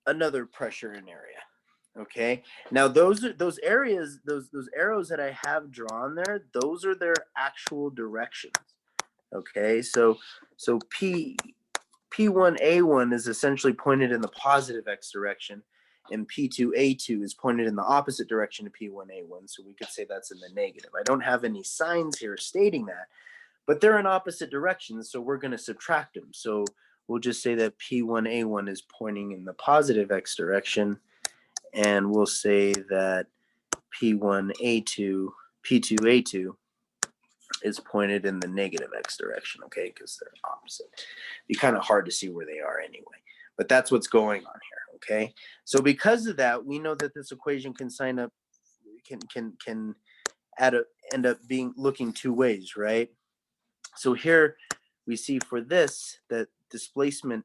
another pressure in area. Okay. Now those areas, those arrows that I have drawn there, those are their actual directions. Okay. So P1A1 is essentially pointed in the positive x direction, and P2A2 is pointed in the opposite direction to P1A1, so we could say that's in the negative. I don't have any signs here stating that, but they're in opposite directions, so we're going to subtract them. So we'll just say that P1A1 is pointing in the positive x direction, and we'll say that P2A2 is pointed in the negative x direction, okay, because they're opposite. It'd be kind of hard to see where they are anyway, but that's what's going on here, okay? So because of that, we know that this equation can end up being looking two ways, right? So here we see for this that displacement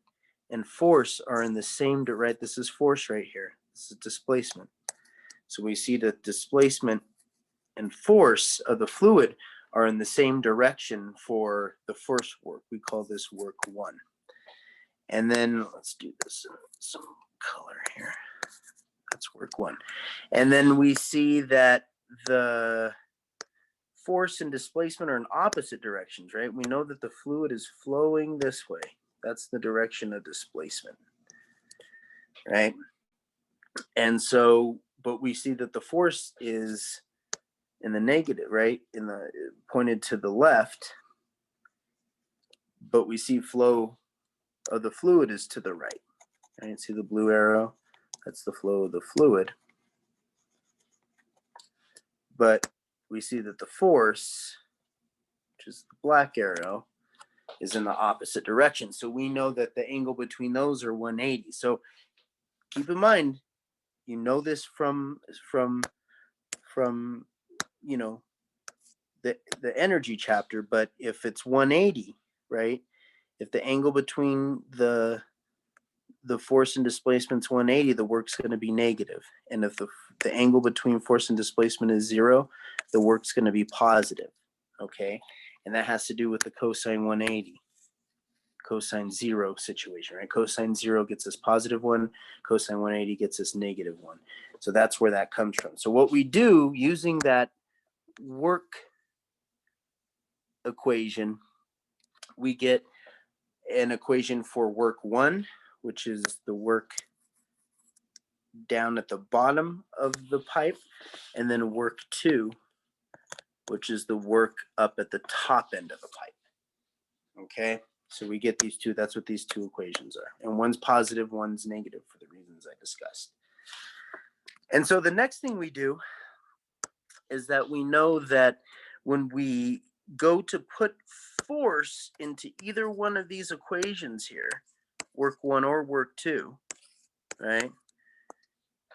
and force are in the same direction, right? This is force right here. This is displacement. So we see that displacement and force of the fluid are in the same direction for the first work. We call this work 1. And then let's do this in some color here. That's work 1. And then we see that the force and displacement are in opposite directions, right? We know that the fluid is flowing this way. That's the direction of displacement, right? And so, but we see that the force is in the negative, right? Pointed to the left, but we see flow of the fluid is to the right. Right? See the blue arrow? That's the flow of the fluid. But we see that the force, which is the black arrow, is in the opposite direction. So we know that the angle between those are 180. So keep in mind, you know this from you know the energy chapter, but if it's 180, right? If the angle between the force and displacement's 180, the work's going to be negative. And if the angle between force and displacement is 0, the work's going to be positive. Okay, and that has to do with the cosine 180, cosine 0 situation, right? Cosine 0 gets us positive 1, cosine 180 gets us negative 1. So that's where that comes from. So what we do using that work equation, we get an equation for work 1, which is the work down at the bottom of the pipe, and then work 2, which is the work up at the top end of the pipe. Okay, so we get these two. That's what these two equations are. And one's positive, one's negative for the reasons I discussed. And so the next thing we do is that we know that when we go to put force into either one of these equations here, work 1 or work 2, right?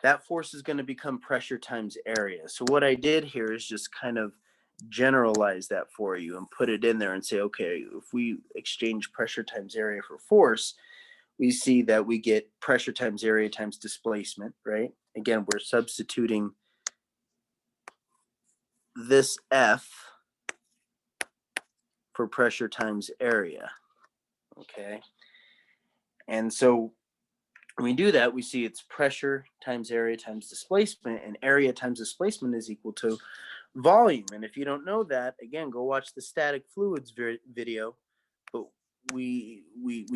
That force is going to become pressure times area. So what I did here is just kind of generalize that for you and put it in there and say, okay, if we exchange pressure times area for force, we see that we get pressure times area times displacement, right? Again, we're substituting this F for pressure times area, okay? And so when we do that, we see it's pressure times area times displacement, and area times displacement is equal to volume. And if you don't know that, again, go watch the static fluids video. But we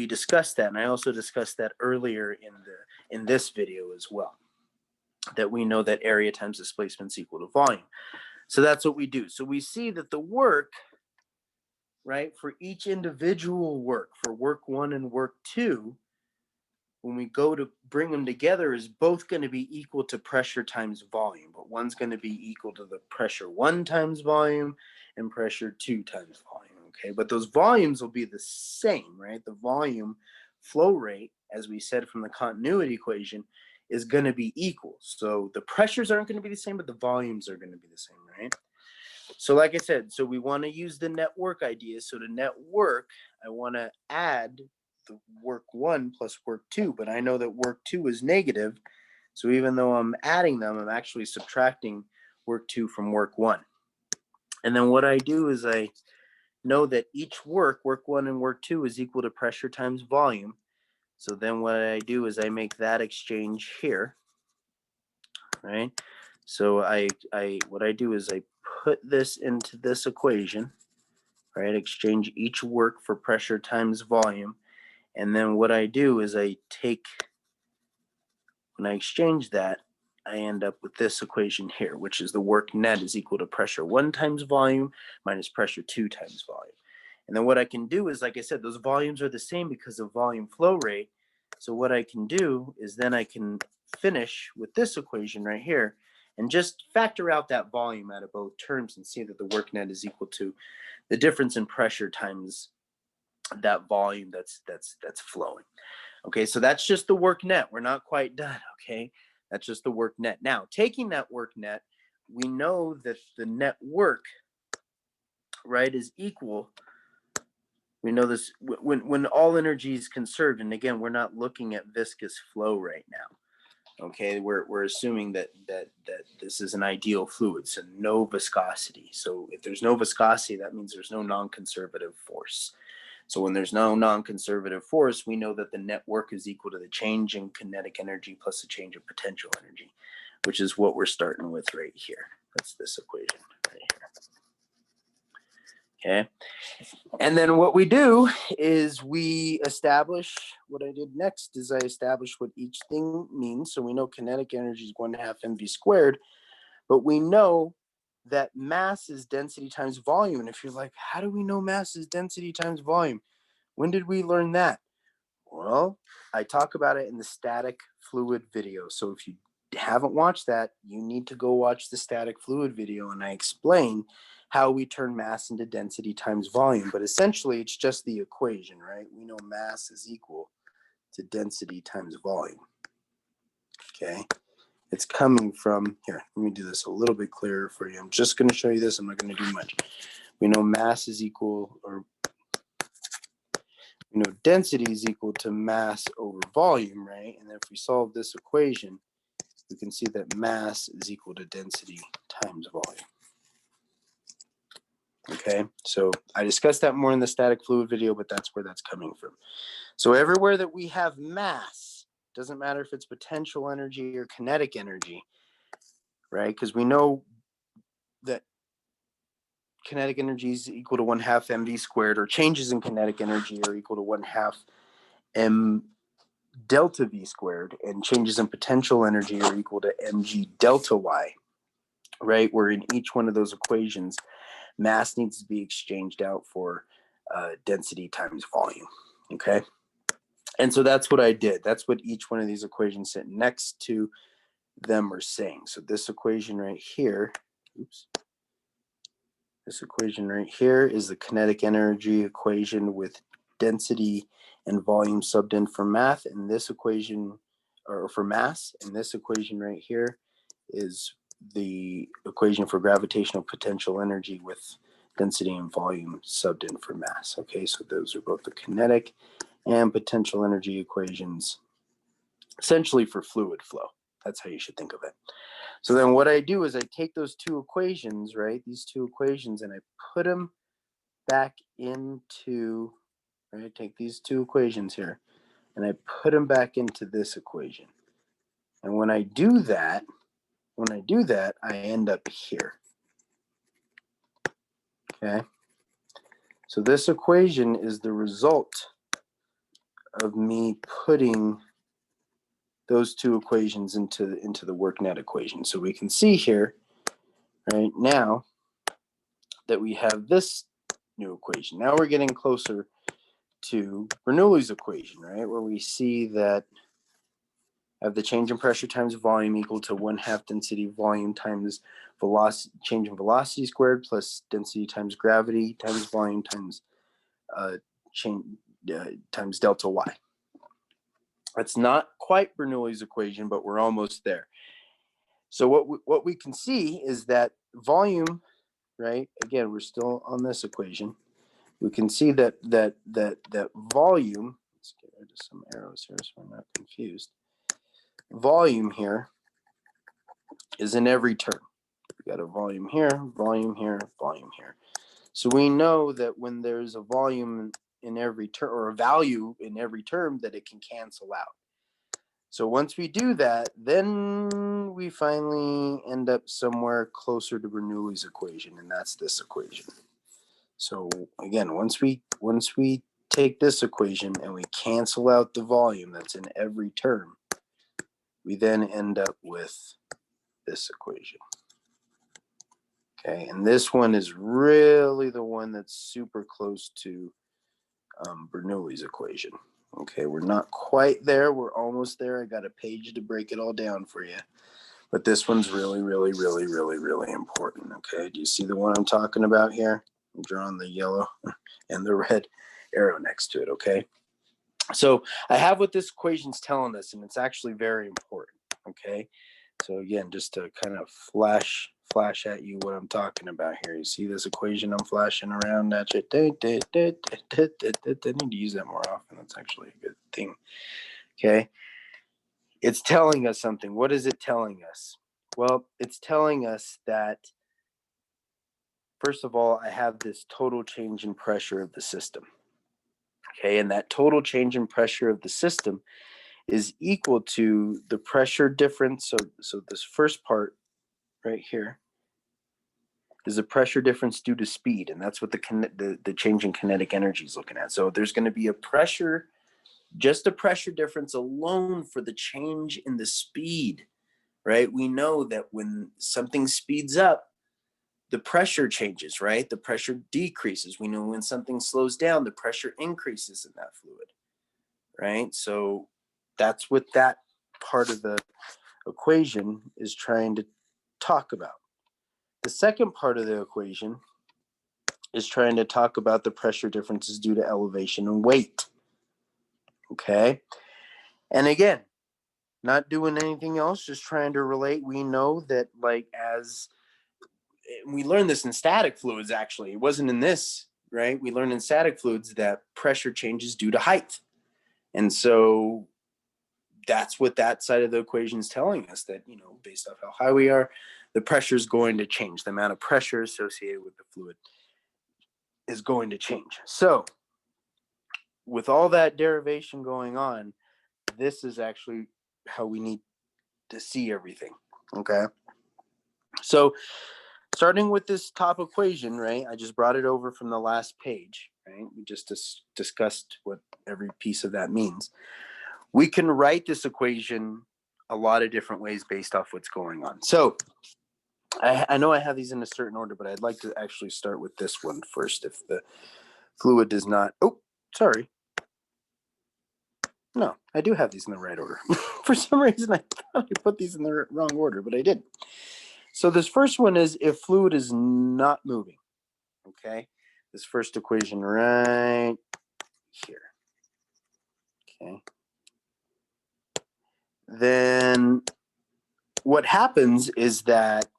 discussed that, and I also discussed that earlier in this video as well, that we know that area times displacement is equal to volume. So that's what we do. So we see that the work, right, for each individual work, for work 1 and work 2, when we go to bring them together, is both going to be equal to pressure times volume, but one's going to be equal to the pressure 1 times volume and pressure 2 times volume, okay? But those volumes will be the same, right? The volume flow rate, as we said from the continuity equation, is going to be equal. So the pressures aren't going to be the same, but the volumes are going to be the same, right? So like I said, so we want to use the net work idea. So to net work, I want to add the work 1 plus work 2, but I know that work 2 is negative. So even though I'm adding them, I'm actually subtracting work 2 from work 1. And then what I do is I know that each work 1 and work 2 is equal to pressure times volume. So then what I do is I make that exchange here, right? So what I do is I put this into this equation, right? Exchange each work for pressure times volume. And then what I do is I take, when I exchange that, I end up with this equation here, which is the work net is equal to pressure 1 times volume minus pressure 2 times volume. And then what I can do is, like I said, those volumes are the same because of volume flow rate. So what I can do is then I can finish with this equation right here and just factor out that volume out of both terms and see that the work net is equal to the difference in pressure times that volume that's flowing. Okay, so that's just the work net. We're not quite done, okay? That's just the work net. Now, taking that work net, we know that the net work, right, is equal. We know this when all energy is conserved, and again, we're not looking at viscous flow right now. Okay, we're assuming that this is an ideal fluid, so no viscosity. So if there's no viscosity, that means there's no non-conservative force. So when there's no non-conservative force, we know that the net work is equal to the change in kinetic energy plus the change in potential energy, which is what we're starting with right here. That's this equation right here. Okay. And then what we do is we establish, what I did next is I established what each thing means. So we know kinetic energy is 1/2 mv squared, but we know that mass is density times volume. And if you're like, how do we know mass is density times volume? When did we learn that? Well, I talk about it in the static fluid video. So if you haven't watched that, you need to go watch the static fluid video, and I explain how we turn mass into density times volume. But essentially, it's just the equation, right? We know mass is equal to density times volume. Okay. It's coming from, here, let me do this a little bit clearer for you. I'm just going to show you this. I'm not going to do much. We know mass is equal, or we know density is equal to mass over volume, right? And if we solve this equation, we can see that mass is equal to density times volume. Okay, so I discussed that more in the static fluid video, but that's where that's coming from. So everywhere that we have mass, doesn't matter if it's potential energy or kinetic energy, right? Because we know that kinetic energy is equal to 1/2 mv squared, or changes in kinetic energy are equal to 1/2 m delta v squared, and changes in potential energy are equal to mg delta y, right? Where in each one of those equations, mass needs to be exchanged out for density times volume, okay? And so that's what I did. That's what each one of these equations sitting next to them are saying. So this equation right here, oops, this equation right here is the kinetic energy equation with density and volume subbed in for math, and this equation, or for mass, and this equation right here is the equation for gravitational potential energy with density and volume subbed in for mass. Okay, so those are both the kinetic and potential energy equations, essentially for fluid flow. That's how you should think of it. So then what I do is I take those two equations, right, these two equations, and I put them back into, right, I take these two equations here, and I put them back into this equation. And when I do that, I end up here. Okay. So this equation is the result of me putting those two equations into the work net equation. So we can see here, right now, that we have this new equation. Now we're getting closer to Bernoullis equation, right, where we see that I have the change in pressure times volume equal to 1/2 density volume times velocity, change in velocity squared, plus density times gravity times volume times times delta y. That's not quite Bernoullis equation, but we're almost there. So what we can see is that volume, right? Again, we're still on this equation. We can see that volume. Let's get rid of some arrows here so I'm not confused. Volume here is in every term. We got a volume here, volume here, volume here. So we know that when there's a volume in every term, or a value in every term, that it can cancel out. So once we do that, then we finally end up somewhere closer to Bernoullis equation, and that's this equation. So again, once we take this equation and we cancel out the volume that's in every term, we then end up with this equation. Okay, and this one is really the one that's super close to Bernoullis equation. Okay, we're not quite there. We're almost there. I got a page to break it all down for you. But this one's really, really, really, really, really important. Okay, do you see the one I'm talking about here? I'm drawing the yellow and the red arrow next to it, okay? So I have what this equation's telling us, and it's actually very important, okay? So again, just to kind of flash at you what I'm talking about here. You see this equation I'm flashing around at you? I need to use that more often. That's actually a good thing, okay? It's telling us something. What is it telling us? Well, it's telling us that, first of all, I have this total change in pressure of the system. Okay, and that total change in pressure of the system is equal to the pressure difference. So this first part right here is the pressure difference due to speed, and that's what the change in kinetic energy is looking at. So there's going to be a pressure, just a pressure difference alone for the change in the speed, right? We know that when something speeds up, the pressure changes, right? The pressure decreases. We know when something slows down, the pressure increases in that fluid, right? So that's what that part of the equation is trying to talk about. The second part of the equation is trying to talk about the pressure differences due to elevation and weight, okay? And again, not doing anything else, just trying to relate. We know that, like, as we learned this in static fluids, actually. It wasn't in this, right? We learned in static fluids that pressure changes due to height. And so that's what that side of the equation is telling us, that, you know, based off how high we are, the pressure is going to change. The amount of pressure associated with the fluid is going to change. So with all that derivation going on, this is actually how we need to see everything, okay? So starting with this top equation, right? I just brought it over from the last page, right? We just discussed what every piece of that means. We can write this equation a lot of different ways based off what's going on. So I know I have these in a certain order, but I'd like to actually start with this one first. If the fluid does not, oh, sorry. No, I do have these in the right order. For some reason, I thought I put these in the wrong order, but I didn't. So this first one is if fluid is not moving, okay? This first equation right here, okay? Then what happens is that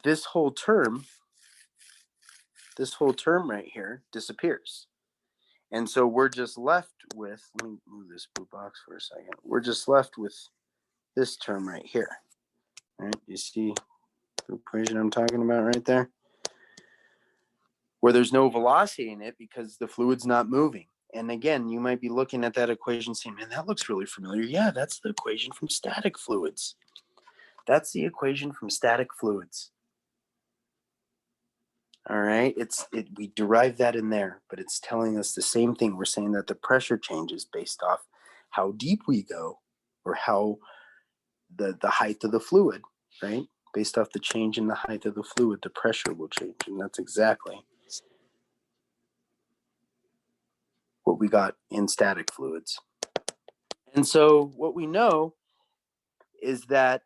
this whole term right here disappears. And so we're just left with, let me move this blue box for a second. We're just left with this term right here. All right, you see the equation I'm talking about right there? Where there's no velocity in it because the fluid's not moving. And again, you might be looking at that equation saying, man, that looks really familiar. Yeah, that's the equation from static fluids. That's the equation from static fluids. All right, we derive that in there, but it's telling us the same thing. We're saying that the pressure changes based off how deep we go, or how the height of the fluid, right? Based off the change in the height of the fluid, the pressure will change. And that's exactly what we got in static fluids. And so what we know is that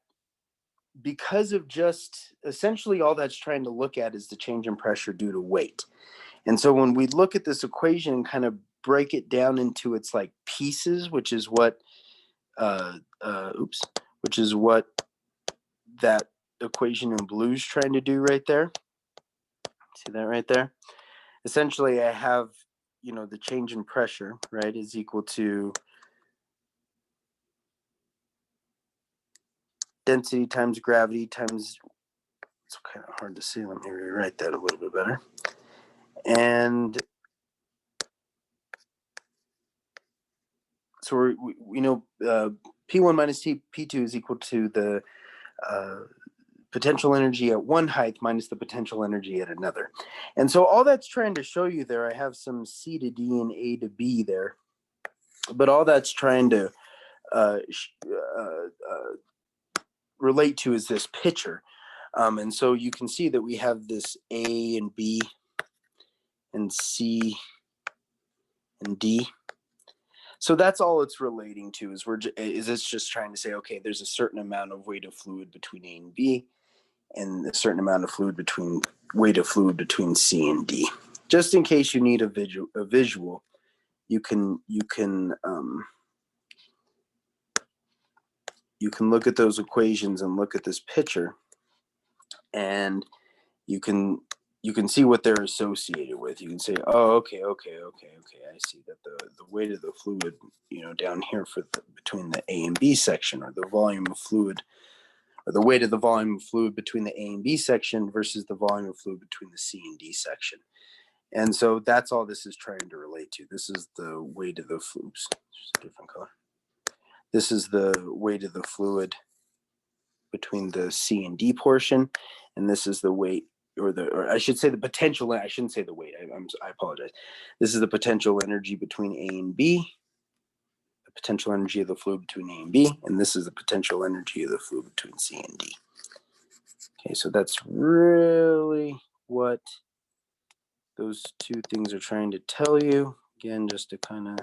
because of just essentially all that's trying to look at is the change in pressure due to weight. And so when we look at this equation and kind of break it down into its like pieces, which is what that equation in blue is trying to do right there. See that right there? Essentially, I have, you know, the change in pressure, right, is equal to density times gravity times, it's kind of hard to see. Let me rewrite that a little bit better. And so we know P1 minus P2 is equal to the potential energy at one height minus the potential energy at another. And so all that's trying to show you there, I have some C to D and A to B there, but all that's trying to relate to is this picture. And so you can see that we have this A and B and C and D. So that's all it's relating to is it's just trying to say, okay, there's a certain amount of weight of fluid between A and B, and a certain amount of weight of fluid between C and D. Just in case you need a visual, you can look at those equations and look at this picture, and you can see what they're associated with. You can say, oh, okay, I see that the weight of the fluid, down here between the A and B section, or the volume of fluid, or the weight of the volume of fluid between the A and B section versus the volume of fluid between the C and D section. And so that's all this is trying to relate to. This is the weight of the fluid. Just a different color. This is the weight of the fluid between the C and D portion, and this is the weight, or I should say the potential. I shouldn't say the weight. I apologize. This is the potential energy between A and B, the potential energy of the fluid between A and B, and this is the potential energy of the fluid between C and D. Okay, so that's really what those two things are trying to tell you. Again, just to kind of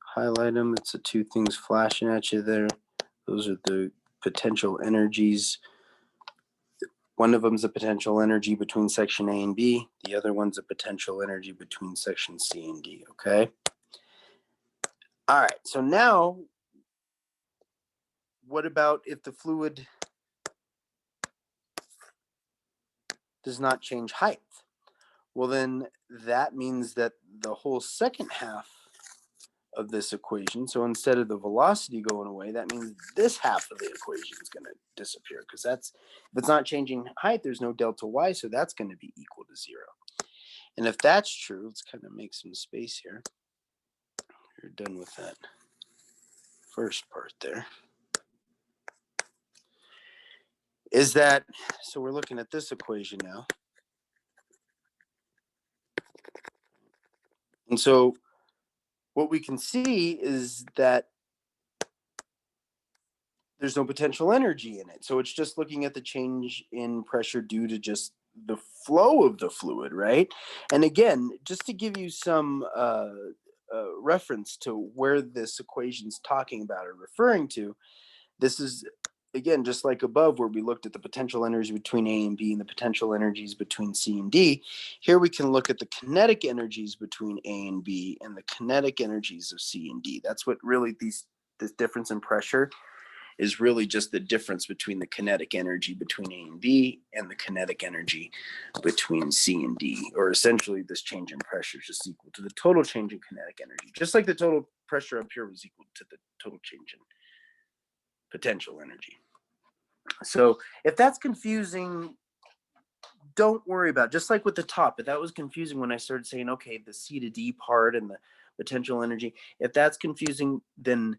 highlight them, it's the two things flashing at you there. Those are the potential energies. One of them is a potential energy between section A and B. The other one's a potential energy between section C and D, okay? All right, so now, what about if the fluid does not change height? Well, then that means that the whole second half of this equation, so instead of the velocity going away, that means this half of the equation is going to disappear, because if it's not changing height, there's no delta y, so that's going to be equal to 0. And if that's true, let's kind of make some space here. We're done with that first part there. Is that, so we're looking at this equation now. And so what we can see is that there's no potential energy in it. So it's just looking at the change in pressure due to just the flow of the fluid, right? And again, just to give you some reference to where this equation's talking about or referring to, this is, again, just like above where we looked at the potential energy between A and B and the potential energies between C and D. Here we can look at the kinetic energies between A and B and the kinetic energies of C and D. That's what really this difference in pressure is really just the difference between the kinetic energy between A and B and the kinetic energy between C and D, or essentially this change in pressure is just equal to the total change in kinetic energy, just like the total pressure up here was equal to the total change in potential energy. So if that's confusing, don't worry about it. Just like with the top, if that was confusing when I started saying, okay, the C to D part and the potential energy, if that's confusing, then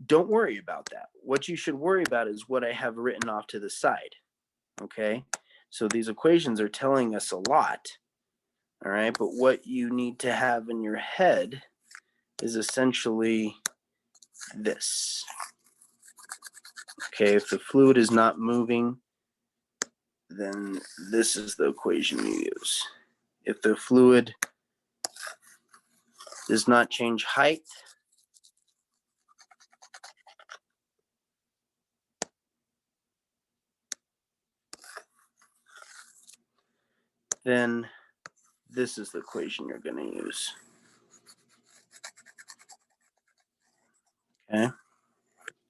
don't worry about that. What you should worry about is what I have written off to the side, okay? So these equations are telling us a lot, all right? But what you need to have in your head is essentially this. Okay, if the fluid is not moving, then this is the equation you use. If the fluid does not change height, then this is the equation you're going to use. Okay?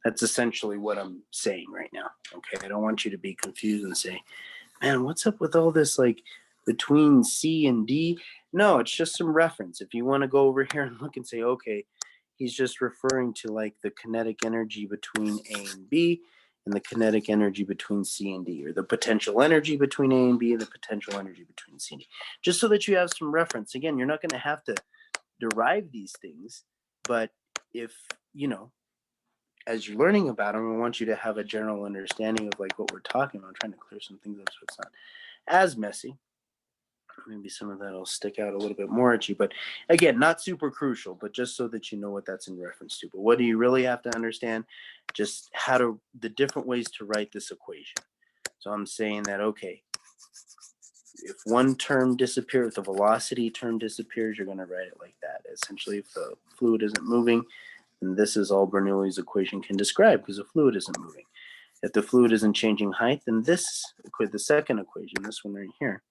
That's essentially what I'm saying right now. Okay, I don't want you to be confused and say, man, what's up with all this like between C and D? No, it's just some reference. If you want to go over here and look and say, okay, he's just referring to like the kinetic energy between A and B and the kinetic energy between C and D, or the potential energy between A and B and the potential energy between C and D, just so that you have some reference. Again, you're not going to have to derive these things, but if, as you're learning about them, I want you to have a general understanding of like what we're talking about. I'm trying to clear some things up so it's not as messy. Maybe some of that will stick out a little bit more at you, but again, not super crucial, but just so that you know what that's in reference to. But what do you really have to understand? Just the different ways to write this equation. So I'm saying that, okay, if one term disappears, if the velocity term disappears, you're going to write it like that. Essentially, if the fluid isn't moving, then this is all Bernoullis equation can describe, because the fluid isn't moving. If the fluid isn't changing height, then the second equation, this one right here,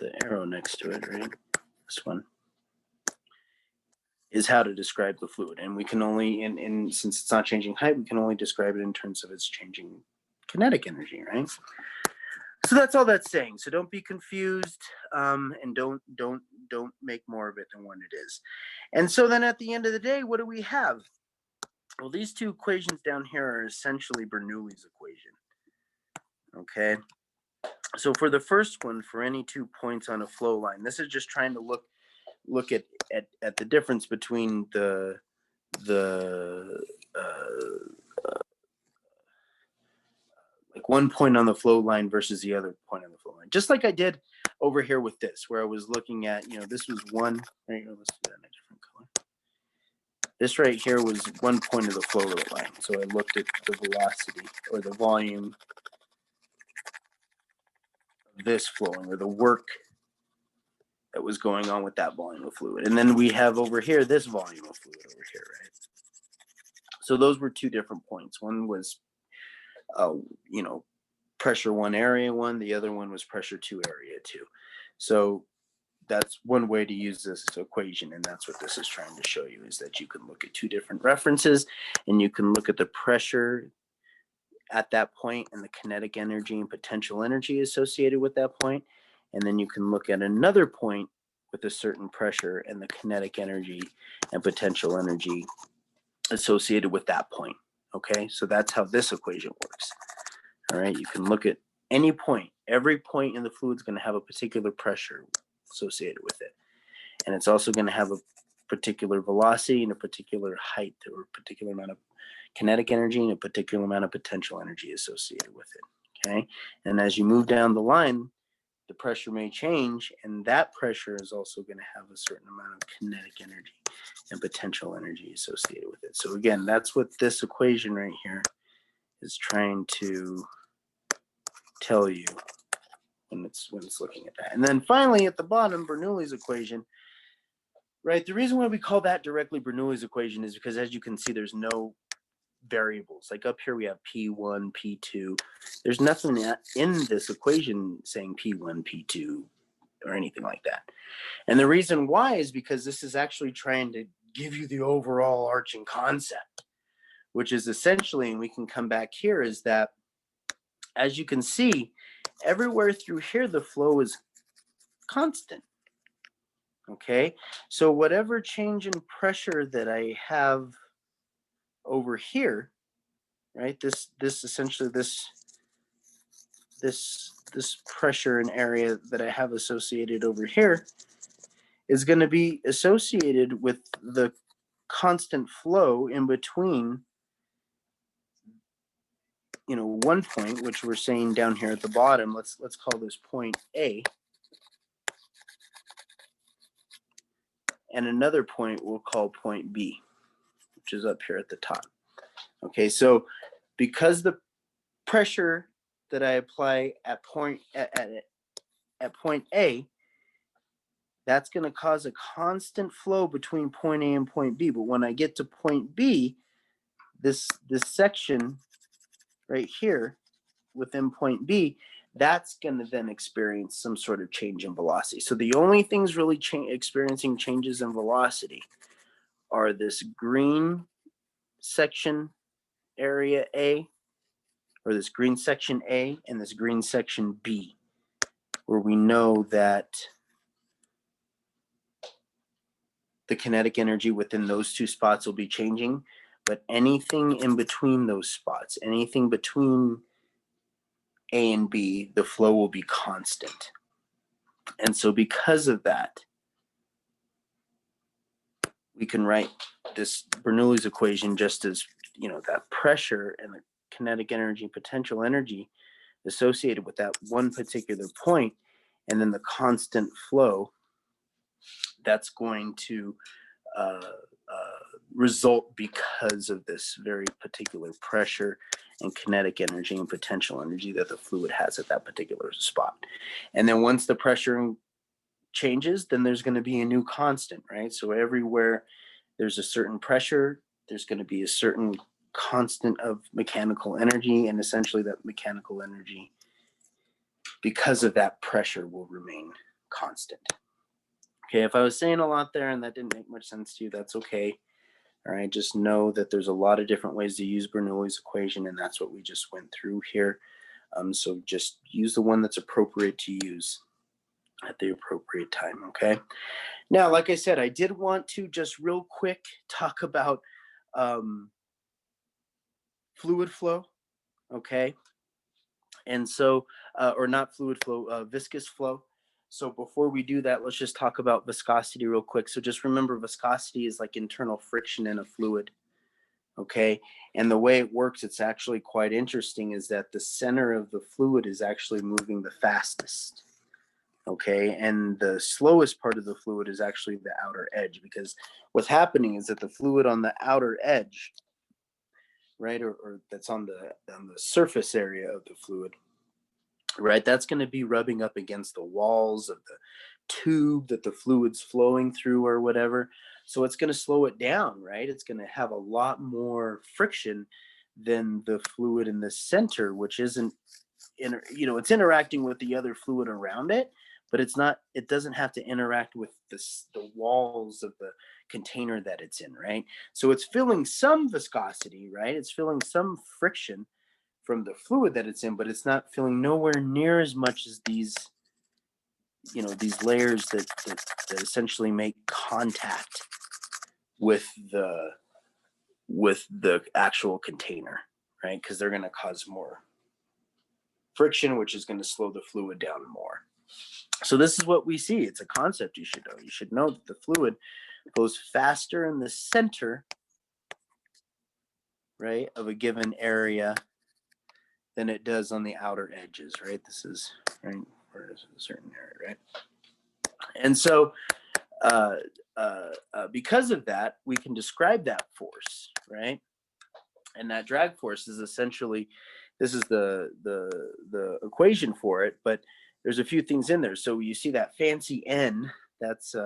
the arrow next to it, right? This one is how to describe the fluid. And we can only, since it's not changing height, we can only describe it in terms of its changing kinetic energy, right? So that's all that's saying. So don't be confused, and don't make more of it than what it is. And so then at the end of the day, what do we have? Well, these two equations down here are essentially Bernoullis equation. Okay. So for the first one, for any 2 points on a flow line, this is just trying to look at the difference between like 1 point on the flow line versus the other point on the flow line. Just like I did over here with this, where I was looking at, this was one, right here, let's do that in a different color. This right here was 1 point of the flow line. So I looked at the velocity or the volume of this flowing, or the work that was going on with that volume of fluid. And then we have over here this volume of fluid over here, right? So those were 2 different points. One was pressure 1, area 1. The other one was pressure 2, area 2. So that's one way to use this equation, and that's what this is trying to show you, is that you can look at 2 different references, and you can look at the pressure at that point and the kinetic energy and potential energy associated with that point. And then you can look at another point with a certain pressure and the kinetic energy and potential energy associated with that point. Okay, so that's how this equation works. All right, you can look at any point. Every point in the fluid is going to have a particular pressure associated with it. And it's also going to have a particular velocity and a particular height, or a particular amount of kinetic energy and a particular amount of potential energy associated with it. Okay, and as you move down the line, the pressure may change, and that pressure is also going to have a certain amount of kinetic energy and potential energy associated with it. So again, that's what this equation right here is trying to tell you when it's looking at that. And then finally at the bottom, Bernoullis equation, right? The reason why we call that directly Bernoullis equation is because, as you can see, there's no variables. Like up here we have P1, P2. There's nothing in this equation saying P1, P2, or anything like that. And the reason why is because this is actually trying to give you the overall arching concept, which is essentially, and we can come back here, is that, as you can see, everywhere through here the flow is constant. Okay, so whatever change in pressure that I have over here, right, this essentially this pressure and area that I have associated over here is going to be associated with the constant flow in between, 1 point, which we're saying down here at the bottom. Let's call this point A, and another point we'll call point B, which is up here at the top. Okay, so because the pressure that I apply at point A, that's going to cause a constant flow between point A and point B. But when I get to point B, this section right here within point B, that's going to then experience some sort of change in velocity. So the only things really experiencing changes in velocity are this green section area A, or this green section A, and this green section B, where we know that the kinetic energy within those 2 spots will be changing, but anything in between those spots, anything between A and B, the flow will be constant. And so because of that, we can write this Bernoullis equation just as, that pressure and the kinetic energy, potential energy associated with that one particular point and then the constant flow that's going to result because of this very particular pressure and kinetic energy and potential energy that the fluid has at that particular spot. And then once the pressure changes, then there's going to be a new constant, right? So everywhere there's a certain pressure, there's going to be a certain constant of mechanical energy, and essentially that mechanical energy, because of that pressure, will remain constant. Okay, if I was saying a lot there and that didn't make much sense to you, that's okay. All right, just know that there's a lot of different ways to use Bernoullis equation, and that's what we just went through here. So just use the one that's appropriate to use at the appropriate time, okay? Now, like I said, I did want to just real quick talk about fluid flow, okay? And so, or not fluid flow, viscous flow. So before we do that, let's just talk about viscosity real quick. So just remember, viscosity is like internal friction in a fluid, okay? And the way it works, it's actually quite interesting, is that the center of the fluid is actually moving the fastest, okay? And the slowest part of the fluid is actually the outer edge, because what's happening is that the fluid on the outer edge, right, or that's on the surface area of the fluid, right, that's going to be rubbing up against the walls of the tube that the fluid's flowing through or whatever. So it's going to slow it down, right? It's going to have a lot more friction than the fluid in the center, which isn't, it's interacting with the other fluid around it, but it doesn't have to interact with the walls of the container that it's in, right? So it's feeling some viscosity, right? It's feeling some friction from the fluid that it's in, but it's not feeling nowhere near as much as these layers that essentially make contact with the actual container, right? Because they're going to cause more friction, which is going to slow the fluid down more. So this is what we see. It's a concept you should know. You should know that the fluid goes faster in the center, right, of a given area than it does on the outer edges, right? This is, right, where is a certain area, right? And so because of that, we can describe that force, right? And that drag force is essentially, this is the equation for it, but there's a few things in there. So you see that fancy N, that's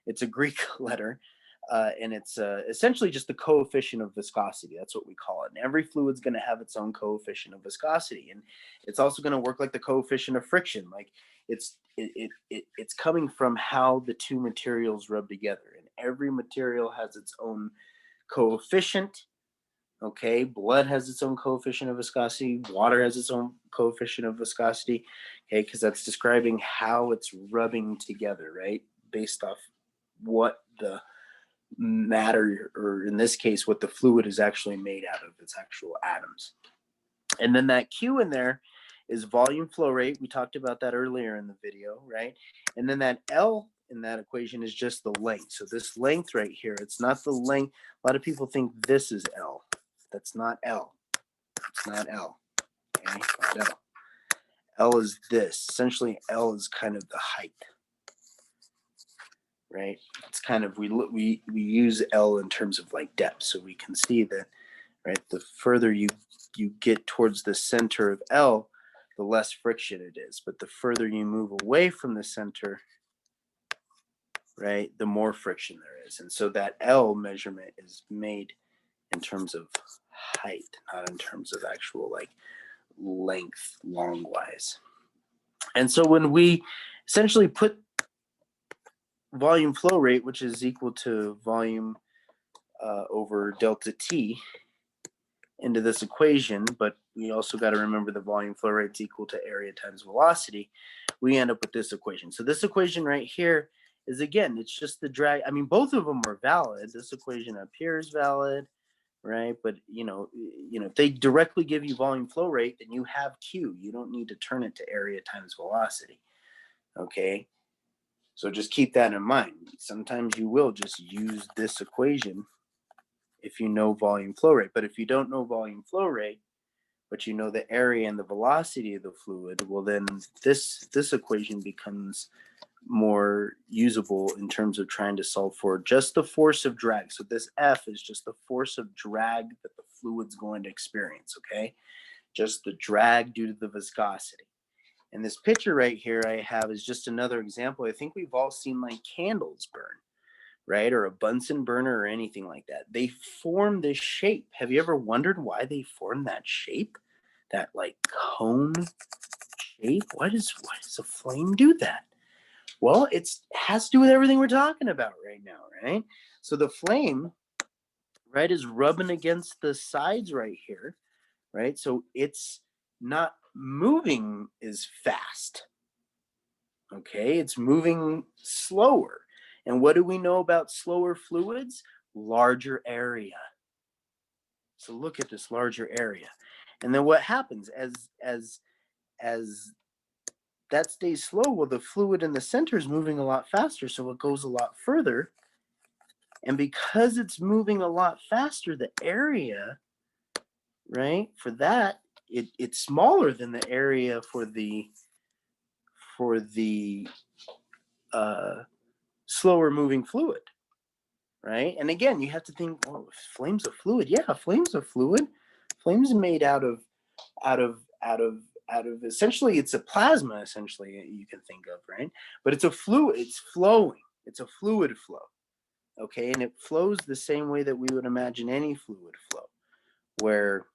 it's a Greek letter, and it's essentially just the coefficient of viscosity. That's what we call it. And every fluid's going to have its own coefficient of viscosity, and it's also going to work like the coefficient of friction. Like it's coming from how the two materials rub together, and every material has its own coefficient. Okay, blood has its own coefficient of viscosity. Water has its own coefficient of viscosity. Okay, because that's describing how it's rubbing together, right? Based off what the matter, or in this case, what the fluid is actually made out of, its actual atoms. And then that Q in there is volume flow rate. We talked about that earlier in the video, right? And then that L in that equation is just the length. So this length right here, it's not the length. A lot of people think this is L. That's not L. It's not L. Okay, not L. L is this. Essentially, L is kind of the height, right? It's kind of, we use L in terms of like depth, so we can see that, right? The further you get towards the center of L, the less friction it is. But the further you move away from the center, right, the more friction there is. And so that L measurement is made in terms of height, not in terms of actual like length, long wise. And so when we essentially put volume flow rate, which is equal to volume over delta T, into this equation, but we also got to remember the volume flow rate is equal to area times velocity, we end up with this equation. So this equation right here is, again, it's just the drag. I mean, both of them are valid. This equation up here is valid, right? But if they directly give you volume flow rate, then you have Q. You don't need to turn it to area times velocity. Okay, so just keep that in mind. Sometimes you will just use this equation if you know volume flow rate. But if you don't know volume flow rate, but you know the area and the velocity of the fluid, well then this equation becomes more usable in terms of trying to solve for just the force of drag. So this F is just the force of drag that the fluid's going to experience, okay? Just the drag due to the viscosity. And this picture right here I have is just another example. I think we've all seen like candles burn, right? Or a Bunsen burner or anything like that. They form this shape. Have you ever wondered why they form that shape? That like cone shape? Why does a flame do that? Well, it has to do with everything we're talking about right now, right? So the flame, right, is rubbing against the sides right here, right? So it's not moving as fast, okay? It's moving slower. And what do we know about slower fluids? Larger area. So look at this larger area. And then what happens as that stays slow? Well, the fluid in the center is moving a lot faster, so it goes a lot further. And because it's moving a lot faster, the area, right, for that, it's smaller than the area for the slower moving fluid, right? And again, you have to think, well, flames of fluid. Yeah, flames of fluid. Flames made out of essentially it's a plasma, essentially you can think of, right? But it's a fluid, it's flowing. It's a fluid flow. Okay, and it flows the same way that we would imagine any fluid flow, where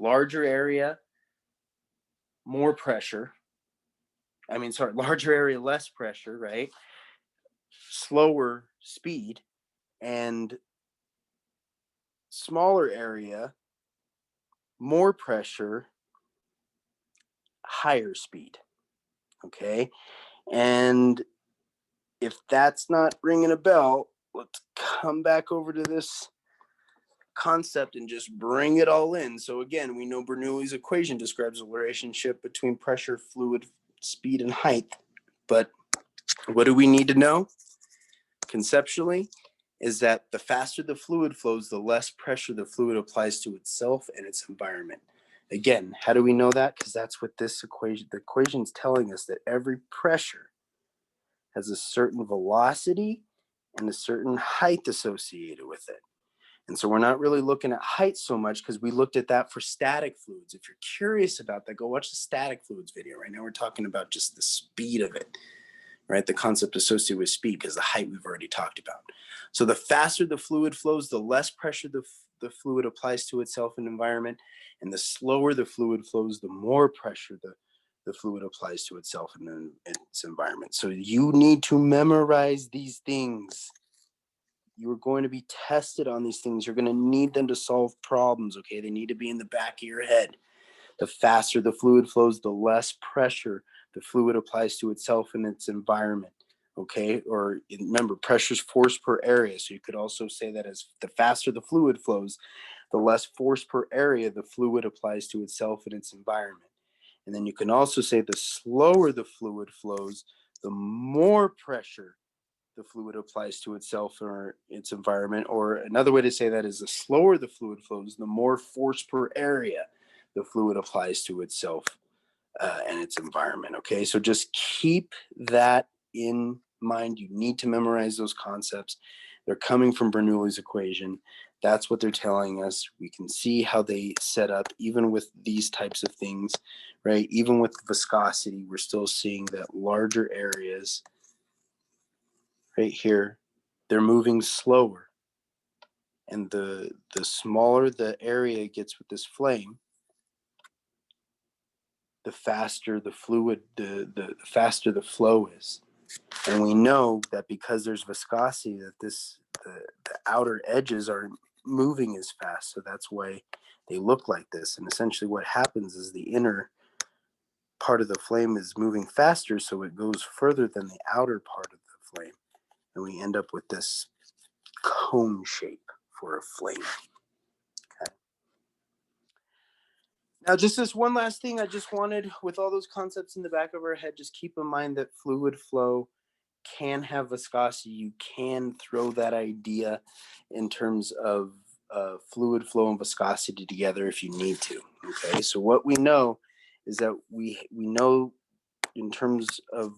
larger area, more pressure. Larger area, less pressure, right? Slower speed, and smaller area, more pressure, higher speed. Okay, and if that's not ringing a bell, let's come back over to this concept and just bring it all in. So again, we know Bernoullis equation describes the relationship between pressure, fluid, speed, and height. But what do we need to know conceptually is that the faster the fluid flows, the less pressure the fluid applies to itself and its environment. Again, how do we know that? Because that's what this equation, the equation is telling us, that every pressure has a certain velocity and a certain height associated with it. And so we're not really looking at height so much, because we looked at that for static fluids. If you're curious about that, go watch the static fluids video. Right now we're talking about just the speed of it, right? The concept associated with speed, because the height we've already talked about. So the faster the fluid flows, the less pressure the fluid applies to itself and environment. And the slower the fluid flows, the more pressure the fluid applies to itself and its environment. So you need to memorize these things. You're going to be tested on these things. You're going to need them to solve problems, okay? They need to be in the back of your head. The faster the fluid flows, the less pressure the fluid applies to itself and its environment, okay? Or remember, pressure is force per area. So you could also say that as the faster the fluid flows, the less force per area the fluid applies to itself and its environment. And then you can also say the slower the fluid flows, the more pressure the fluid applies to itself or its environment. Or another way to say that is the slower the fluid flows, the more force per area the fluid applies to itself and its environment. Okay, so just keep that in mind. You need to memorize those concepts. They're coming from Bernoullis equation. That's what they're telling us. We can see how they set up, even with these types of things, right? Even with viscosity, we're still seeing that larger areas right here, they're moving slower. And the smaller the area gets with this flame, the faster the fluid, the faster the flow is. And we know that because there's viscosity, that the outer edges are moving as fast. So that's why they look like this. And essentially what happens is the inner part of the flame is moving faster, so it goes further than the outer part of the flame. And we end up with this cone shape for a flame. Okay. Now, just this one last thing I just wanted, with all those concepts in the back of our head, just keep in mind that fluid flow can have viscosity. You can throw that idea in terms of fluid flow and viscosity together if you need to. Okay, so what we know is that we know in terms of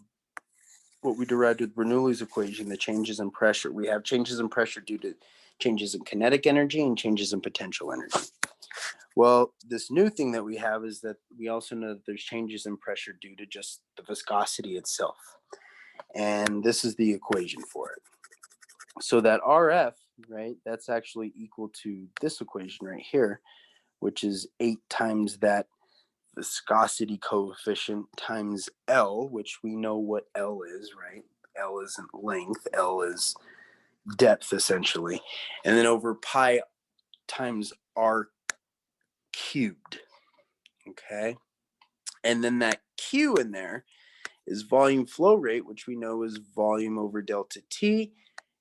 what we derived with Bernoullis equation, the changes in pressure. We have changes in pressure due to changes in kinetic energy and changes in potential energy. Well, this new thing that we have is that we also know that there's changes in pressure due to just the viscosity itself. And this is the equation for it. So that RF, right, that's actually equal to this equation right here, which is 8 times that viscosity coefficient times L, which we know what L is, right? L isn't length, L is depth essentially. And then over pi times R cubed, okay? And then that Q in there is volume flow rate, which we know is volume over delta T.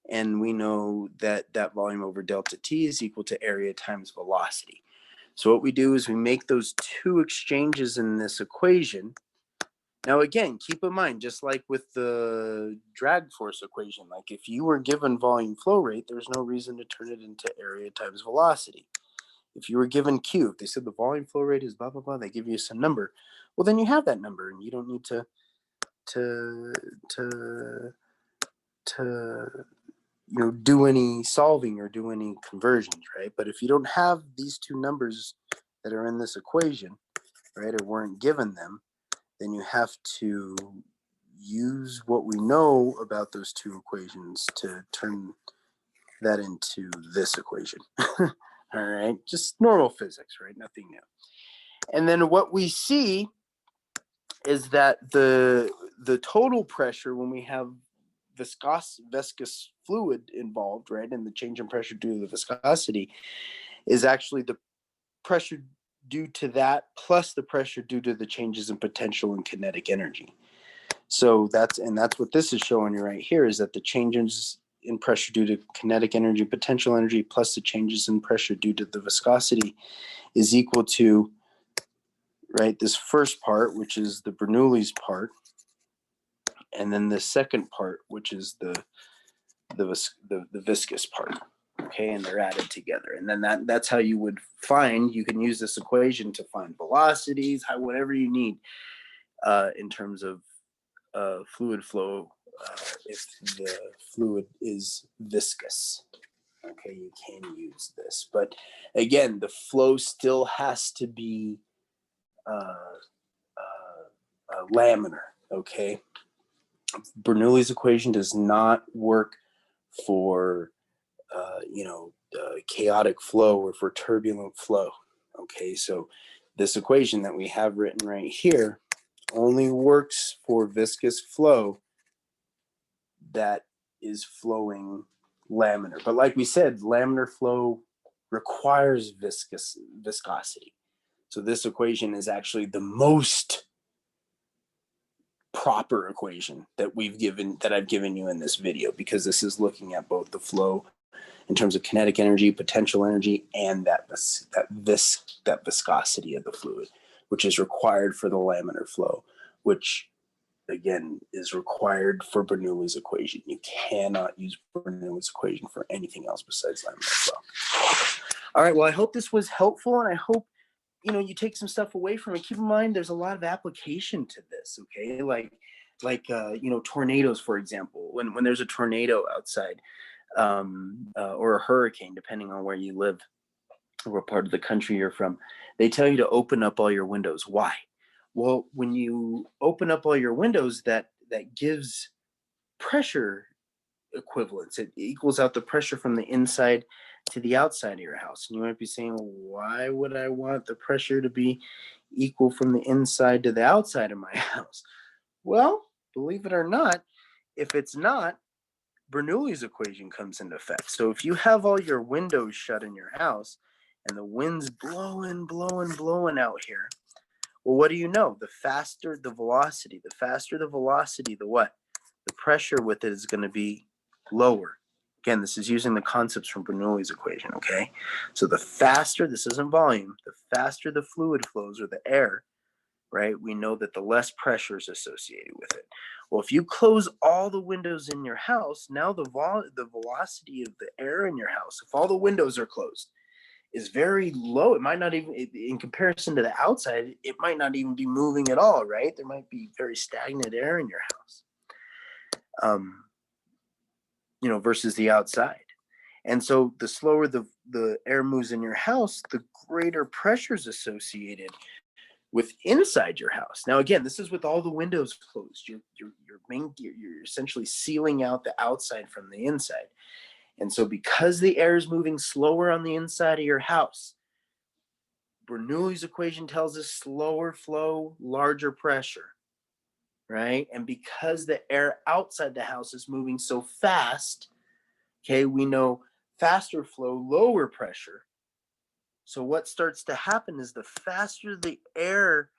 And we know that that volume over delta T is equal to area times velocity. So what we do is we make those two exchanges in this equation. Now, again, keep in mind, just like with the drag force equation, like if you were given volume flow rate, there's no reason to turn it into area times velocity. If you were given Q, if they said the volume flow rate is blah, blah, blah, they give you some number, well, then you have that number and you don't need to do any solving or do any conversions, right? But if you don't have these two numbers that are in this equation, right, or weren't given them, then you have to use what we know about those two equations to turn that into this equation. All right, just normal physics, right? Nothing new. And then what we see is that the total pressure when we have viscous fluid involved, right, and the change in pressure due to the viscosity is actually the pressure due to that plus the pressure due to the changes in potential and kinetic energy. So that's what this is showing you right here, is that the changes in pressure due to kinetic energy, potential energy, plus the changes in pressure due to the viscosity is equal to, right, this first part, which is the Bernoullis part, and then the second part, which is the viscous part. Okay, and they're added together, and then that's how you would find. You can use this equation to find velocities, whatever you need in terms of fluid flow. If the fluid is viscous, okay, you can use this. But again, the flow still has to be laminar. Okay, Bernoullis equation does not work for chaotic flow or for turbulent flow. Okay, so this equation that we have written right here only works for viscous flow that is flowing laminar. But like we said, laminar flow requires viscosity. So this equation is actually the most proper equation that I've given you in this video, because this is looking at both the flow in terms of kinetic energy, potential energy, and that viscosity of the fluid, which is required for the laminar flow, which again is required for Bernoullis equation. You cannot use Bernoullis equation for anything else besides laminar flow. All right, well, I hope this was helpful, and I hope you take some stuff away from it. Keep in mind, there's a lot of application to this. Okay, like tornadoes, for example. When there's a tornado outside, or a hurricane, depending on where you live or what part of the country you're from, they tell you to open up all your windows. Why? Well, when you open up all your windows, that gives pressure equivalence. It equals out the pressure from the inside to the outside of your house. And you might be saying, well, why would I want the pressure to be equal from the inside to the outside of my house? Well, believe it or not, if it's not, Bernoullis equation comes into effect. So if you have all your windows shut in your house and the wind's blowing out here, well, what do you know? The faster the velocity, the what? The pressure with it is going to be lower. Again, this is using the concepts from Bernoullis equation, okay? So the faster, this isn't volume, the faster the fluid flows, or the air, right? We know that the less pressure is associated with it. Well, if you close all the windows in your house, now the velocity of the air in your house, if all the windows are closed, is very low. It might not even, in comparison to the outside, it might not even be moving at all, right? There might be very stagnant air in your house, versus the outside. And so the slower the air moves in your house, the greater pressures associated with inside your house. Now, again, this is with all the windows closed. You're essentially sealing out the outside from the inside. And so because the air is moving slower on the inside of your house, Bernoullis equation tells us slower flow, larger pressure, right? And because the air outside the house is moving so fast, okay, we know faster flow, lower pressure. So what starts to happen is the faster the air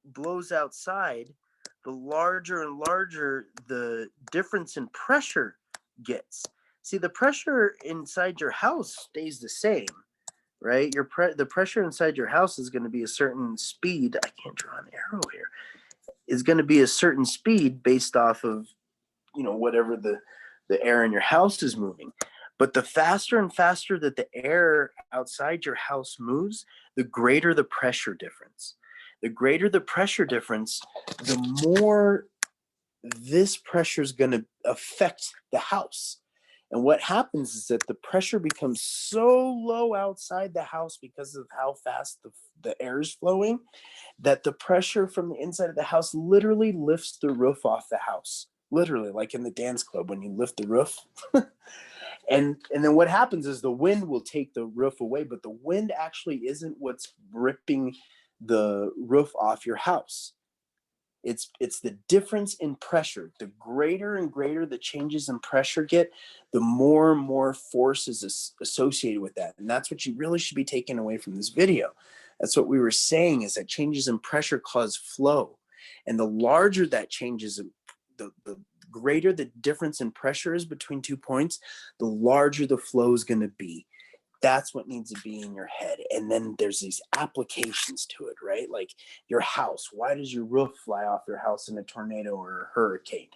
blows outside, the larger and larger the difference in pressure gets. See, the pressure inside your house stays the same, right? The pressure inside your house is going to be a certain speed. I can't draw an arrow here. Is going to be a certain speed based off of, whatever the air in your house is moving. But the faster and faster that the air outside your house moves, the greater the pressure difference. The greater the pressure difference, the more this pressure is going to affect the house. And what happens is that the pressure becomes so low outside the house because of how fast the air is flowing, that the pressure from the inside of the house literally lifts the roof off the house. Literally, like in the dance club when you lift the roof. And then what happens is the wind will take the roof away, but the wind actually isn't what's ripping the roof off your house. It's the difference in pressure. The greater and greater the changes in pressure get, the more and more force is associated with that. And that's what you really should be taking away from this video. That's what we were saying, is that changes in pressure cause flow. And the larger that changes, the greater the difference in pressure is between 2 points, the larger the flow is going to be. That's what needs to be in your head. And then there's these applications to it, right? Like your house. Why does your roof fly off your house in a tornado or a hurricane?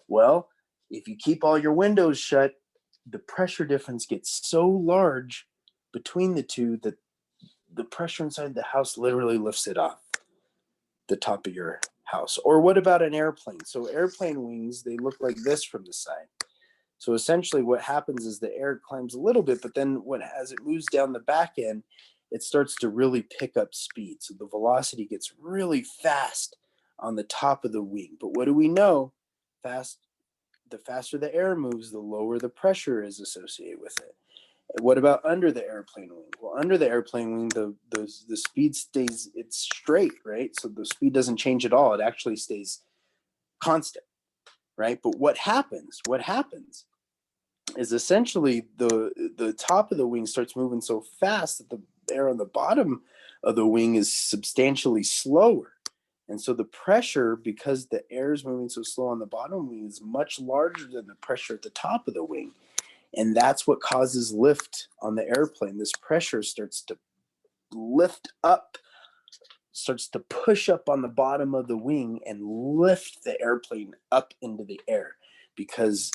Well, if you keep all your windows shut, the pressure difference gets so large between the two that the pressure inside the house literally lifts it off the top of your house. Or what about an airplane? So airplane wings, they look like this from the side. So essentially what happens is the air climbs a little bit, but then as it moves down the back end, it starts to really pick up speed. So the velocity gets really fast on the top of the wing. But what do we know? The faster the air moves, the lower the pressure is associated with it. What about under the airplane wing? Well, under the airplane wing, the speed stays, it's straight, right? So the speed doesn't change at all. It actually stays constant, right? But what happens is essentially the top of the wing starts moving so fast that the air on the bottom of the wing is substantially slower. And so the pressure, because the air is moving so slow on the bottom wing, is much larger than the pressure at the top of the wing. And that's what causes lift on the airplane. This pressure starts to lift up, starts to push up on the bottom of the wing and lift the airplane up into the air. Because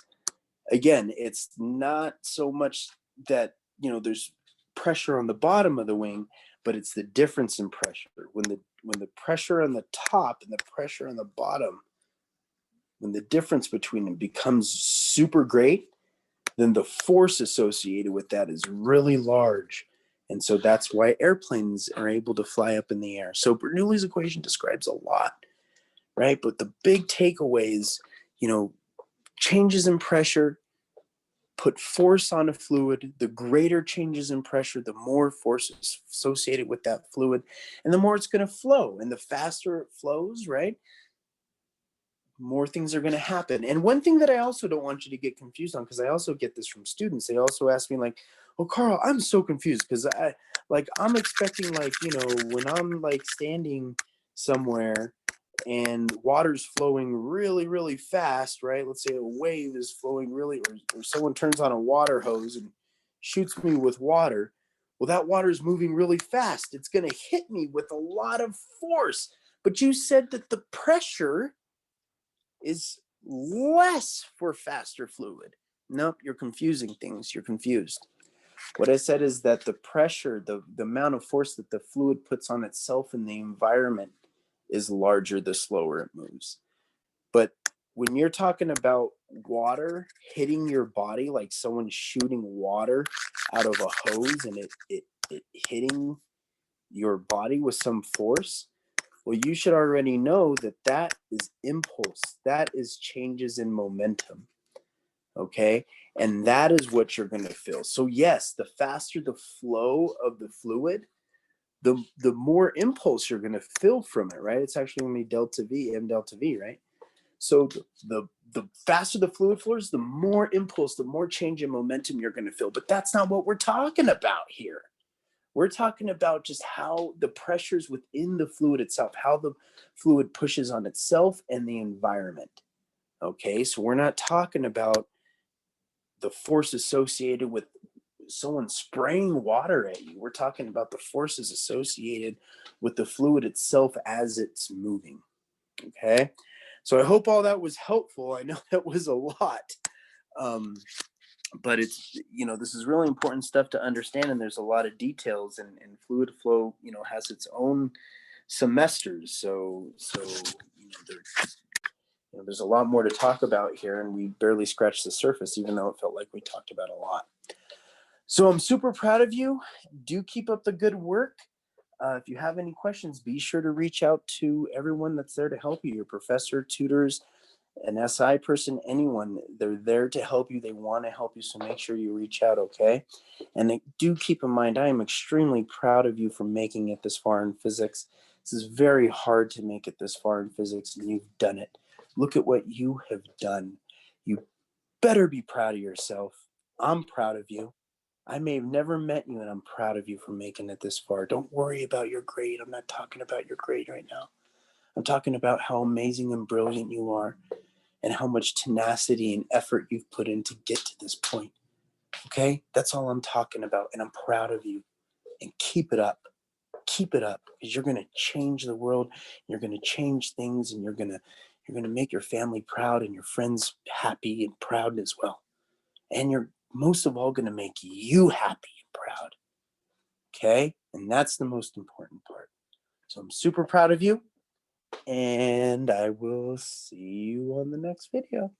again, it's not so much that, there's pressure on the bottom of the wing, but it's the difference in pressure. When the pressure on the top and the pressure on the bottom, when the difference between them becomes super great, then the force associated with that is really large. And so that's why airplanes are able to fly up in the air. So Bernoullis equation describes a lot, right? But the big takeaways, changes in pressure put force on a fluid. The greater changes in pressure, the more force is associated with that fluid, and the more it's going to flow. And the faster it flows, right, more things are going to happen. And one thing that I also don't want you to get confused on, because I also get this from students. They also ask me like, "Oh, Carl, I'm so confused because I'm expecting when I'm standing somewhere and water's flowing really, really fast, right? Let's say a wave is flowing really, or someone turns on a water hose and shoots me with water. Well, that water is moving really fast. It's going to hit me with a lot of force. But you said that the pressure is less for faster fluid." Nope, you're confusing things. You're confused. What I said is that the pressure, the amount of force that the fluid puts on itself in the environment is larger the slower it moves. But when you're talking about water hitting your body, like someone shooting water out of a hose and it hitting your body with some force, well, you should already know that that is impulse. That is changes in momentum. Okay. And that is what you're going to feel. So, yes, the faster the flow of the fluid, the more impulse you're going to feel from it, right? It's actually going to be delta V, M delta V, right? So the faster the fluid flows, the more impulse, the more change in momentum you're going to feel. But that's not what we're talking about here. We're talking about just how the pressures within the fluid itself, how the fluid pushes on itself and the environment. Okay, so we're not talking about the force associated with someone spraying water at you. We're talking about the forces associated with the fluid itself as it's moving. Okay, so I hope all that was helpful. I know that was a lot, but it's, this is really important stuff to understand, and there's a lot of details, and fluid flow, has its own semesters. So there's a lot more to talk about here, and we barely scratched the surface, even though it felt like we talked about a lot. So I'm super proud of you. Do keep up the good work. If you have any questions, be sure to reach out to everyone that's there to help you, your professor, tutors, an SI person, anyone. They're there to help you. They want to help you, so make sure you reach out, okay? And do keep in mind, I am extremely proud of you for making it this far in physics. This is very hard to make it this far in physics, and you've done it. Look at what you have done. You better be proud of yourself. I'm proud of you. I may have never met you, and I'm proud of you for making it this far. Don't worry about your grade. I'm not talking about your grade right now. I'm talking about how amazing and brilliant you are and how much tenacity and effort you've put in to get to this point. Okay? That's all I'm talking about, and I'm proud of you. And keep it up. Keep it up, because you're going to change the world. You're going to change things, and you're going to make your family proud and your friends happy and proud as well. And you're most of all going to make you happy and proud. Okay? And that's the most important part. So I'm super proud of you, and I will see you on the next video.